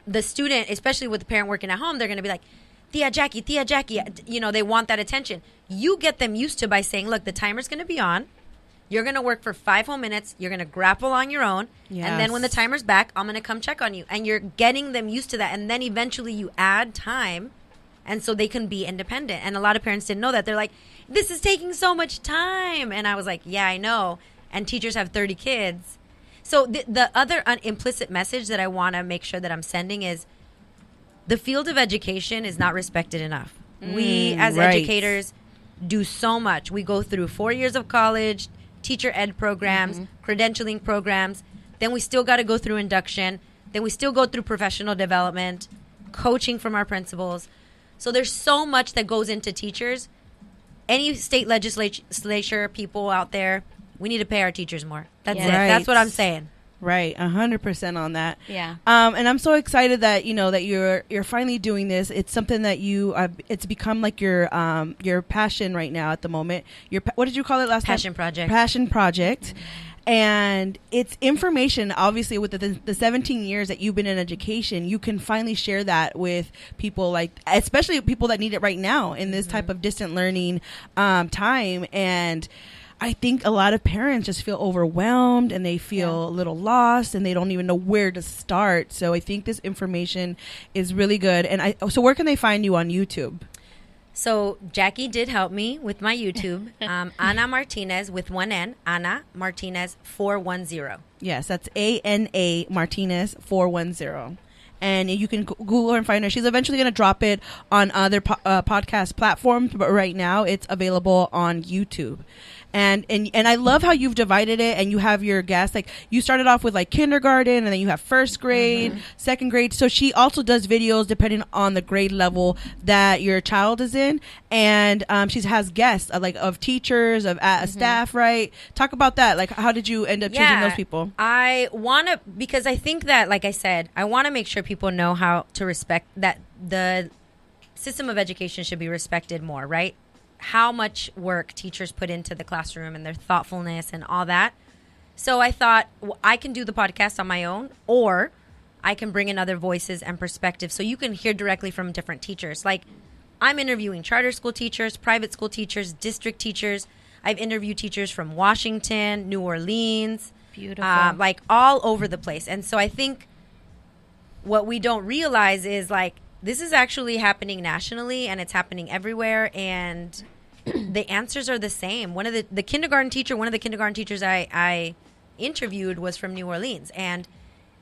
the student, especially with the parent working at home, they're going to be like, Tia Jackie, they want that attention. You get them used to by saying, look, the timer's going to be on. You're going to work for 5 whole minutes. You're going to grapple on your own. Yes. And then when the timer's back, I'm going to come check on you. And you're getting them used to that. And then eventually you add time. And so they can be independent. And a lot of parents didn't know that. They're like, this is taking so much time. And I was like, yeah, I know. And teachers have 30 kids. So the other implicit message that I want to make sure that I'm sending is the field of education is not respected enough. We as educators do so much. We go through 4 years of college, teacher ed programs, credentialing programs. Then we still got to go through induction. Then we still go through professional development, coaching from our principals. So there's so much that goes into teachers. Any state legislature people out there, we need to pay our teachers more. That's it. Right. That's what I'm saying. Right, 100% on that. Yeah. And I'm so excited that that you're finally doing this. It's something that it's become like your passion right now at the moment. What did you call it last time? Passion project. Passion project. And it's information, obviously, with the 17 years that you've been in education, you can finally share that with people, especially people that need it right now in this type of distant learning time. And I think a lot of parents just feel overwhelmed and they feel a little lost and they don't even know where to start. So I think this information is really good. And so where can they find you on YouTube? So Jackie did help me with my YouTube. Ana Martinez with one N. Ana Martinez 410. Yes, that's ANA Martinez 410. And you can Google her and find her. She's eventually going to drop it on other podcast platforms, but right now it's available on YouTube. And I love how you've divided it, and you have your guests. Like, you started off with like kindergarten, and then you have first grade, second grade. So she also does videos depending on the grade level that your child is in, and she has guests like of teachers, of staff. Right? Talk about that. Like, how did you end up choosing those people? I want to, because I think that, like I said, I want to make sure people know how to respect that the system of education should be respected more. Right? How much work teachers put into the classroom and their thoughtfulness and all that. So I thought, I can do the podcast on my own, or I can bring in other voices and perspectives so you can hear directly from different teachers. Like, I'm interviewing charter school teachers, private school teachers, district teachers. I've interviewed teachers from Washington, New Orleans. Beautiful. Like all over the place. And so I think what we don't realize is, like, this is actually happening nationally, and it's happening everywhere, and the answers are the same. One of the kindergarten teachers I interviewed was from New Orleans, and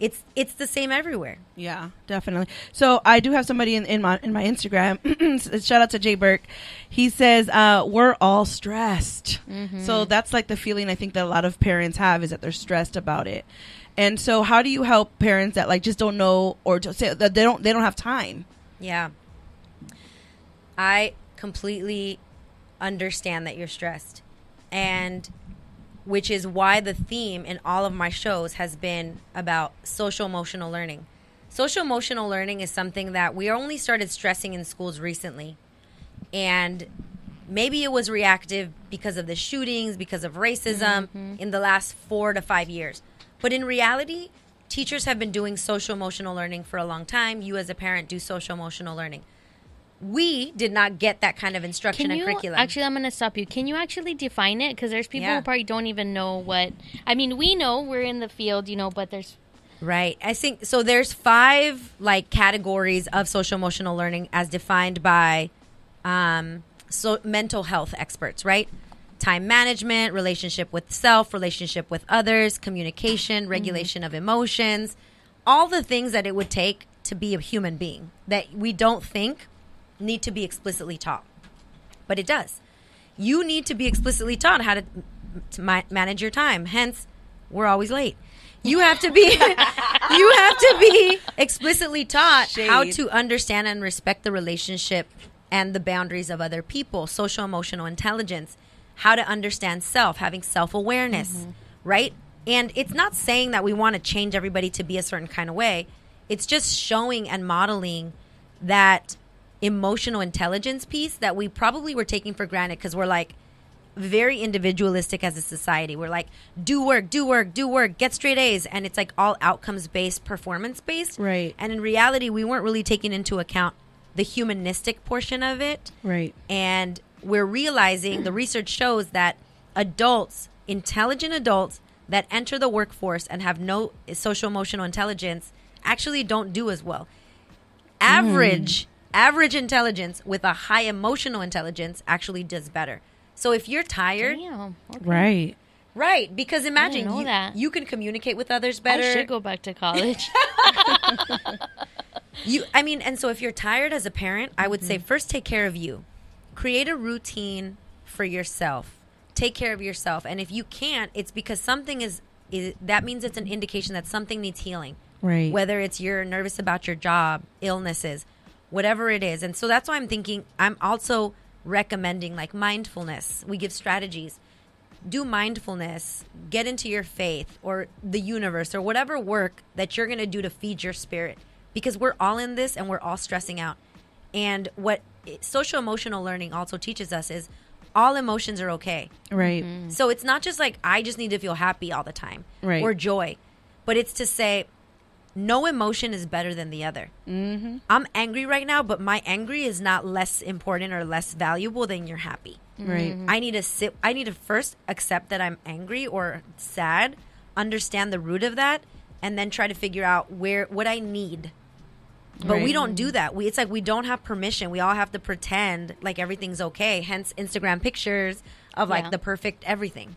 it's the same everywhere. Yeah, definitely. So I do have somebody in my Instagram. Shout out to Jay Burke. He says, we're all stressed. So that's like the feeling I think that a lot of parents have, is that they're stressed about it. And so how do you help parents that like just don't know, or to say that they don't have time? Yeah. I completely understand that you're stressed. And which is why the theme in all of my shows has been about social emotional learning. Social emotional learning is something that we only started stressing in schools recently. And maybe it was reactive because of the shootings, because of racism in the last 4 to 5 years. But in reality, teachers have been doing social emotional learning for a long time. You as a parent do social emotional learning. We did not get that kind of instruction and curriculum. Actually, I'm going to stop you. Can you actually define it? Because there's people who probably don't even know what... I mean, we know, we're in the field, but there's... Right. I think... So there's 5, like, categories of social emotional learning as defined by mental health experts, right? Time management, relationship with self, relationship with others, communication, regulation of emotions, all the things that it would take to be a human being that we don't think need to be explicitly taught. But it does. You need to be explicitly taught how to manage your time. Hence, we're always late. You have to be explicitly taught how to understand and respect the relationship and the boundaries of other people, social emotional intelligence, how to understand self, having self-awareness, right? And it's not saying that we want to change everybody to be a certain kind of way. It's just showing and modeling that emotional intelligence piece that we probably were taking for granted because we're like very individualistic as a society. We're like, do work, get straight A's. And it's like all outcomes-based, performance-based. Right. And in reality, we weren't really taking into account the humanistic portion of it. Right. And we're realizing, the research shows that intelligent adults that enter the workforce and have no social emotional intelligence actually don't do as well. Average intelligence with a high emotional intelligence actually does better. So if you're tired, right, because imagine you can communicate with others better. I should go back to college. And so if you're tired as a parent, I would say first take care of you. Create a routine for yourself. Take care of yourself. And if you can't, it's because something that means it's an indication that something needs healing. Right. Whether it's you're nervous about your job, illnesses, whatever it is. And so that's why I'm also recommending like mindfulness. We give strategies. Do mindfulness, get into your faith or the universe or whatever work that you're going to do to feed your spirit, because we're all in this and we're all stressing out. And what social emotional learning also teaches us is all emotions are okay. Right. So it's not just like I just need to feel happy all the time or joy, but it's to say no emotion is better than the other. I'm angry right now, but my angry is not less important or less valuable than you're happy. Right. I need to first accept that I'm angry or sad, understand the root of that, and then try to figure out what I need But we don't do that. It's like we don't have permission. We all have to pretend like everything's okay. Hence Instagram pictures of like the perfect everything.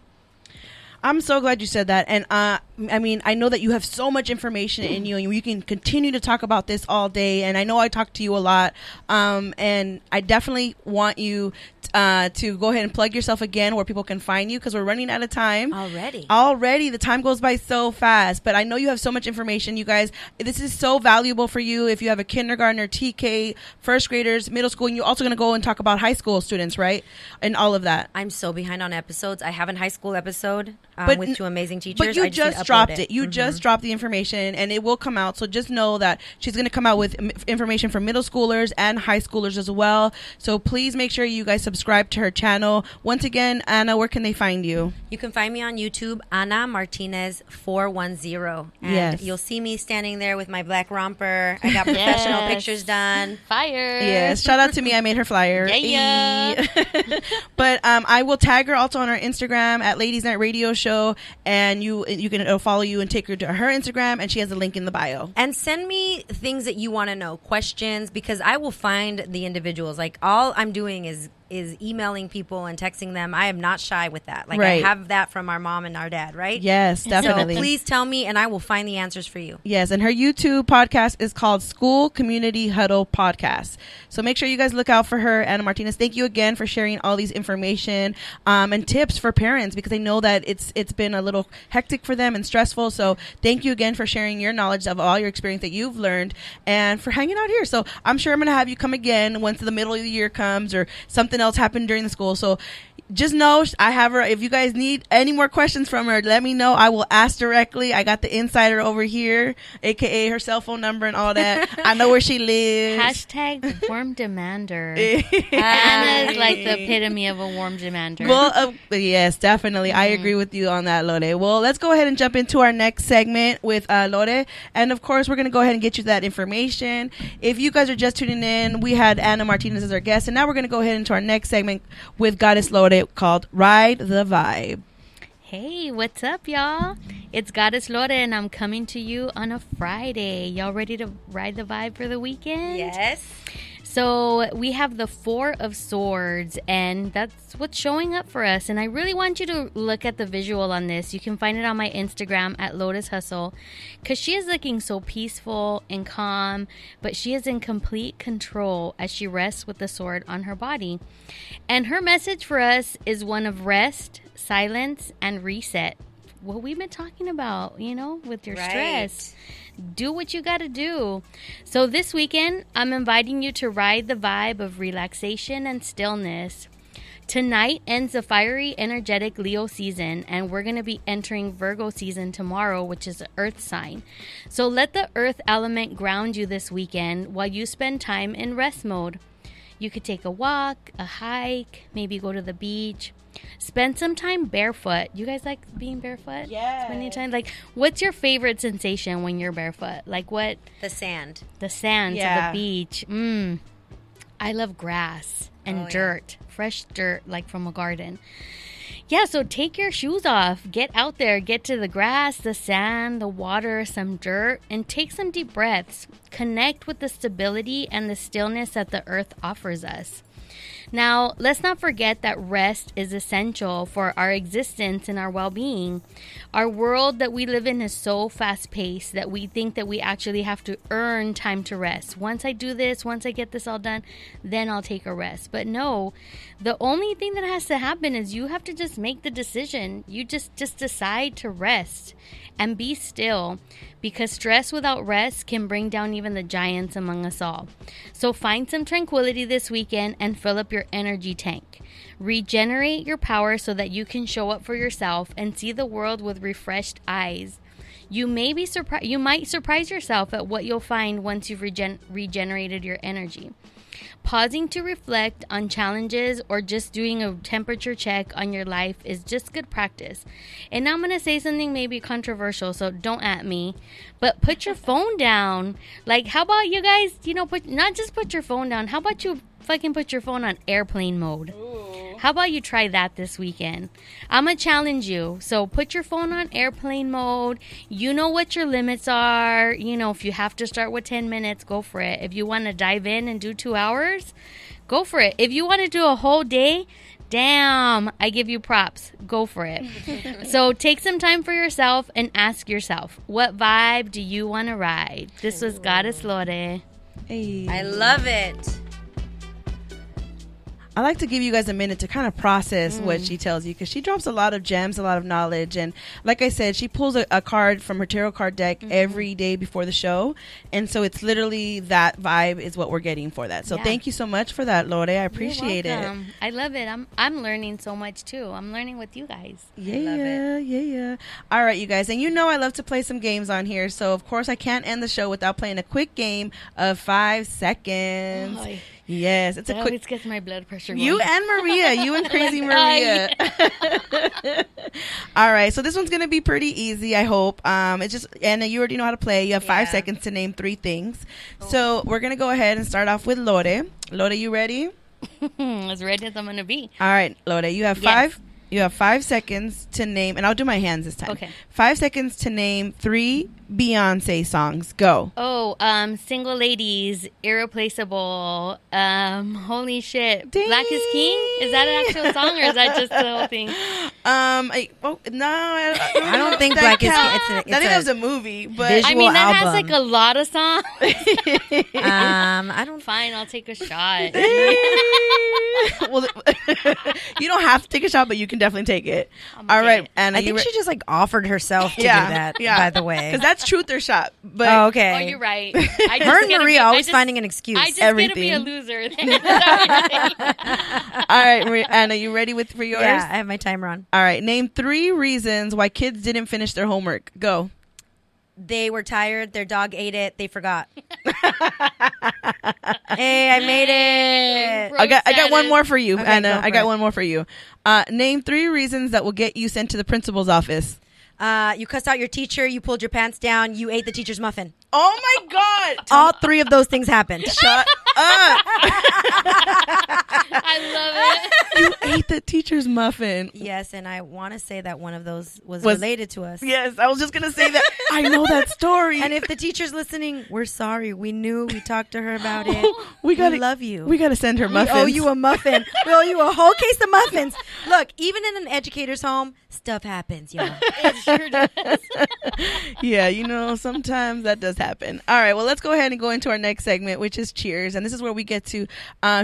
I'm so glad you said that. And I mean, I know that you have so much information in you, and you can continue to talk about this all day. And I know I talk to you a lot. And I definitely want you to go ahead and plug yourself again where people can find you, because we're running out of time. Already. The time goes by so fast. But I know you have so much information, you guys. This is so valuable for you if you have a kindergartner, TK, first graders, middle school. And you're also going to go and talk about high school students, right? And all of that. I'm so behind on episodes. I have a high school episode with 2 amazing teachers. But you just dropped it. You just dropped the information, and it will come out. So just know that she's going to come out with information for middle schoolers and high schoolers as well. So please make sure you guys subscribe to her channel. Once again, Anna, where can they find you? You can find me on YouTube, Ana Martinez 410. And you'll see me standing there with my black romper. I got professional pictures done. Fire. Yes. Shout out to me. I made her flyer. Yeah. But I will tag her also on our Instagram at Ladies Night Radio Show, and you can it'll follow you and take her to her Instagram, and she has a link in the bio. And send me things that you want to know, questions, because I will find the individuals. Like, all I'm doing is emailing people and texting them. I am not shy with that. Like, I have that from our mom and our dad, right? Yes, definitely. So please tell me, and I will find the answers for you. Yes, and her YouTube podcast is called School Community Huddle Podcast. So make sure you guys look out for her. Ana Martinez, thank you again for sharing all these information and tips for parents, because I know that it's been a little hectic for them and stressful. So thank you again for sharing your knowledge of all your experience that you've learned, and for hanging out here. So I'm sure I'm going to have you come again once the middle of the year comes, or something else happened during the school. So just know I have her. If you guys need any more questions from her, let me know. I will ask directly. I got the insider over here, aka her cell phone number and all that. I know where she lives. Hashtag warm demander. Anna's like the epitome of a warm demander. Well, yes, definitely. I agree with you on that, Lore. Well, let's go ahead and jump into our next segment with Lore. And of course, we're going to go ahead and get you that information. If you guys are just tuning in, we had Ana Martinez as our guest, and now we're going to go ahead into our next segment with Goddess Lore, called Ride the Vibe. Hey, what's up, y'all? It's Goddess Lore, and I'm coming to you on a Friday. Y'all ready to ride the vibe for the weekend? Yes. So we have the Four of Swords, and that's what's showing up for us. And I really want you to look at the visual on this. You can find it on my Instagram at Lotus Hustle, because she is looking so peaceful and calm, but she is in complete control as she rests with the sword on her body. And her message for us is one of rest, silence, and reset. What we've been talking about, with your stress. Do what you got to do. So this weekend, I'm inviting you to ride the vibe of relaxation and stillness. Tonight ends the fiery, energetic Leo season, and we're going to be entering Virgo season tomorrow, which is the earth sign. So let the earth element ground you this weekend while you spend time in rest mode. You could take a walk, a hike, maybe go to the beach. Spend some time barefoot. You guys like being barefoot? Yeah. Spending time. Like, what's your favorite sensation when you're barefoot? Like what? The sand. The sands of the beach. I love grass and dirt. Fresh dirt, like from a garden. Yeah, so take your shoes off. Get out there. Get to the grass, the sand, the water, some dirt, and take some deep breaths. Connect with the stability and the stillness that the earth offers us. Now, let's not forget that rest is essential for our existence and our well-being. Our world that we live in is so fast-paced that we think that we actually have to earn time to rest. Once I do this, once I get this all done, then I'll take a rest. But no, the only thing that has to happen is you have to just make the decision. You just decide to rest and be still, because stress without rest can bring down even the giants among us all. So find some tranquility this weekend and fill up your energy tank. Regenerate your power so that you can show up for yourself and see the world with refreshed eyes. You might surprise yourself at what you'll find once you've regenerated your energy. Pausing to reflect on challenges or just doing a temperature check on your life is just good practice. And now I'm going to say something maybe controversial, so don't at me, but put your phone down. Like, how about you guys, not just put your phone down. How about you fucking put your phone on airplane mode? Ooh. How about you try that this weekend? I'm going to challenge you. So put your phone on airplane mode. You know what your limits are. You know, if you have to start with 10 minutes, go for it. If you want to dive in and do 2 hours, go for it. If you want to do a whole day, damn, I give you props. Go for it. So take some time for yourself and ask yourself, what vibe do you want to ride? This was Goddess Lore. Hey. I love it. I like to give you guys a minute to kind of process what she tells you, because she drops a lot of gems, a lot of knowledge. And like I said, she pulls a card from her tarot card deck every day before the show. And so it's literally that vibe is what we're getting for that. So thank you so much for that, Lore. I appreciate it. I love it. I'm learning so much too. I'm learning with you guys. Yeah. All right, you guys. And you know I love to play some games on here. So, of course, I can't end the show without playing a quick game of 5 seconds. Oh, yes, it's a quick. Always gets my blood pressure going. You and Maria. You and Crazy Maria. All right. So this one's going to be pretty easy, I hope. It's just, Anna, you already know how to play. You have 5 seconds to name 3 things. So we're going to go ahead and start off with Lore. Lore, you ready? As ready as I'm going to be. All right, Lore, you have 5. You have 5 seconds to name, and I'll do my hands this time. Okay. 5 seconds to name 3 Beyonce songs. Go. Oh, Single Ladies, Irreplaceable, holy shit, Dang. Black is King? Is that an actual song, or is that just the whole thing? I don't think Black is King. I think that was a movie, but visual I mean, that has album. like a lot of songs. I don't. Fine, I'll take a shot. well, you don't have to take a shot, but you can definitely take it. All right, Anna. I think she just like offered herself to do that. Yeah. By the way, because that's truth or shot. But oh, okay. Oh, you're right. I just Her and get to Maria be- always finding an excuse. I just everything. get to be a loser. all right, Maria, Anna, you ready for yours? Yeah, I have my timer on. All right, name 3 reasons why kids didn't finish their homework. Go. They were tired. Their dog ate it. They forgot. Hey, I made it. I got one more for you, Okay, Anna. go for I got it. one more for you. Name 3 reasons that will get you sent to the principal's office. You cussed out your teacher. You pulled your pants down. You ate the teacher's muffin. Oh my God! All 3 of those things happened. Shut up! I love it. You ate the teacher's muffin. Yes, and I want to say that one of those was related to us. Yes, I was just gonna say that. I know that story. And if the teacher's listening, we're sorry. We knew. We talked to her about it. we love you. We gotta send her muffins. We owe you a muffin. We owe you a whole case of muffins. Look, even in an educator's home, stuff happens, y'all. It sure does. Yeah, you know, sometimes that does happen. All right, well, let's go ahead and go into our next segment, which is Cheers. And this is where we get to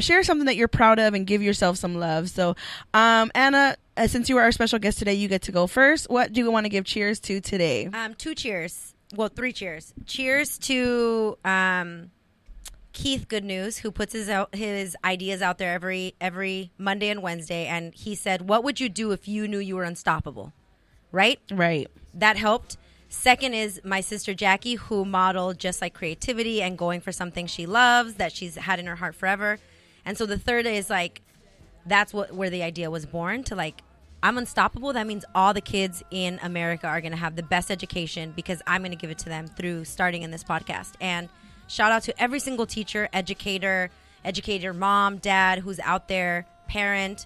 share something that you're proud of and give yourself some love. So, Anna, since you are our special guest today, you get to go first. What do you want to give cheers to today? 2 cheers. Well, 3 cheers. Cheers to Keith Good News, who puts his ideas out there every Monday and Wednesday. And he said, what would you do if you knew you were unstoppable? Right? Right. That helped. Second is my sister Jackie, who modeled just like creativity and going for something she loves that she's had in her heart forever. And so the third is like, that's where the idea was born, to like, I'm unstoppable. That means all the kids in America are going to have the best education because I'm going to give it to them through starting in this podcast. And shout out to every single teacher, educator, mom, dad, who's out there, parent.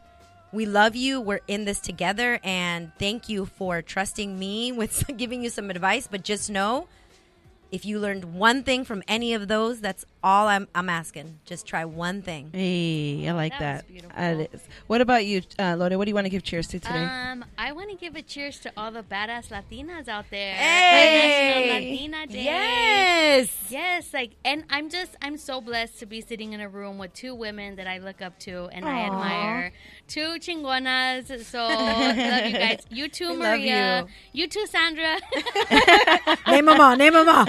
We love you. We're in this together. And thank you for trusting me with giving you some advice. But just know, if you learned one thing from any of those, that's all I'm asking. Just try one thing. Hey, I like That was that. beautiful. That is. What about you, Lore? What do you want to give cheers to today? I want to give a cheers to all the badass Latinas out there. Hey! National Latina Day. Yes. Yes, like, and I'm so blessed to be sitting in a room with 2 women that I look up to and I Aw. admire. 2 chingonas. So love you guys. You too, We love Maria. You too, Sandra. Name them all. Name them all.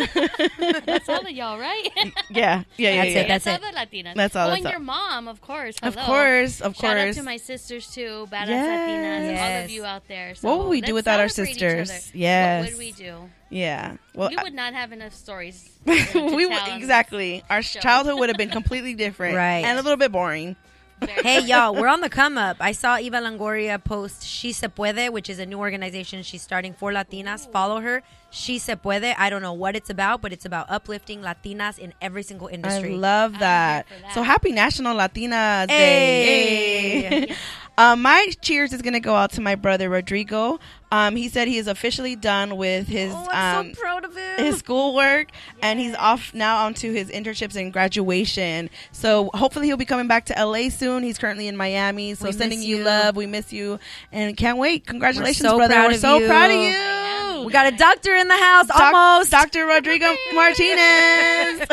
That's all of y'all, right? Yeah. That's it. That's all it. the Latinas. That's all, Oh, that's and all. your mom, of course. Of Hello. course. Shout out to my sisters too, badass Latinas, all Yes. of you out there. So What would we do let's without our celebrate each sisters? other. Yes. What would we do? Yeah. Well, We would not have enough stories. we would, exactly. Our childhood would have been completely different, Right. and a little bit boring. Hey, y'all, we're on the come up. I saw Eva Longoria post She Se Puede, which is a new organization she's starting for Latinas. Follow her. She Se Puede. I don't know what it's about, but it's about uplifting Latinas in every single industry. I love that. here for that. So happy National Latina Hey. Day. My cheers is going to go out to my brother, Rodrigo. He said he is officially done with his I'm so proud of him. his schoolwork, and he's off now onto his internships and graduation. So hopefully he'll be coming back to LA soon. He's currently in Miami. So We sending miss you you. love. We miss you and can't wait. Congratulations, so brother. proud We're of so you. proud of you. We got a doctor in the house, almost. Dr. Rodrigo Martinez.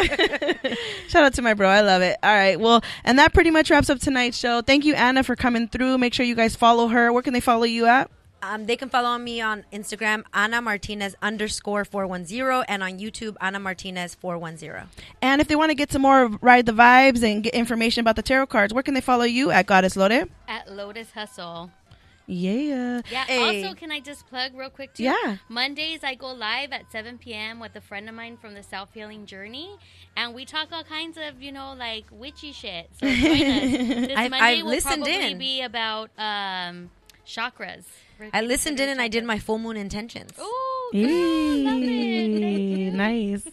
Shout out to my bro. I love it. All right. Well, and that pretty much wraps up tonight's show. Thank you, Anna, for coming through. Make sure you guys follow her. Where can they follow you at? They can follow me on Instagram, Ana Martinez _410, and on YouTube, Ana Martinez 410. And if they want to get some more Ride the Vibes and get information about the tarot cards, where can they follow you at Goddess Lore? At Lotus Hustle. Yeah. Yeah. Hey. Also, can I just plug real quick too? Yeah. Mondays I go live at 7 p.m. with a friend of mine from the Self Healing Journey, and we talk all kinds of like witchy shit. So join us. This Monday I've will listened probably in. be about chakras. I listened in and I did my full moon intentions. Ooh, girl, love it. Nice.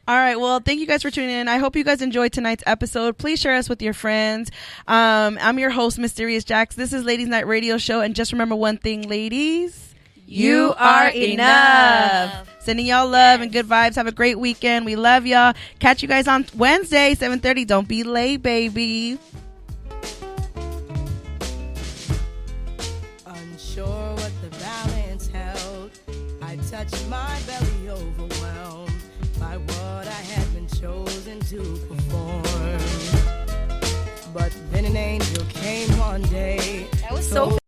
All right. Well, thank you guys for tuning in. I hope you guys enjoyed tonight's episode. Please share us with your friends. I'm your host, Mysterious Jax. This is Ladies Night Radio Show. And just remember one thing, ladies. You are enough. Sending y'all love and good vibes. Have a great weekend. We love y'all. Catch you guys on Wednesday, 7:30. Don't be late, baby. Unsure what the balance held, I touched my belly, overwhelmed by what I had been chosen to perform. But then an angel came one day. That was so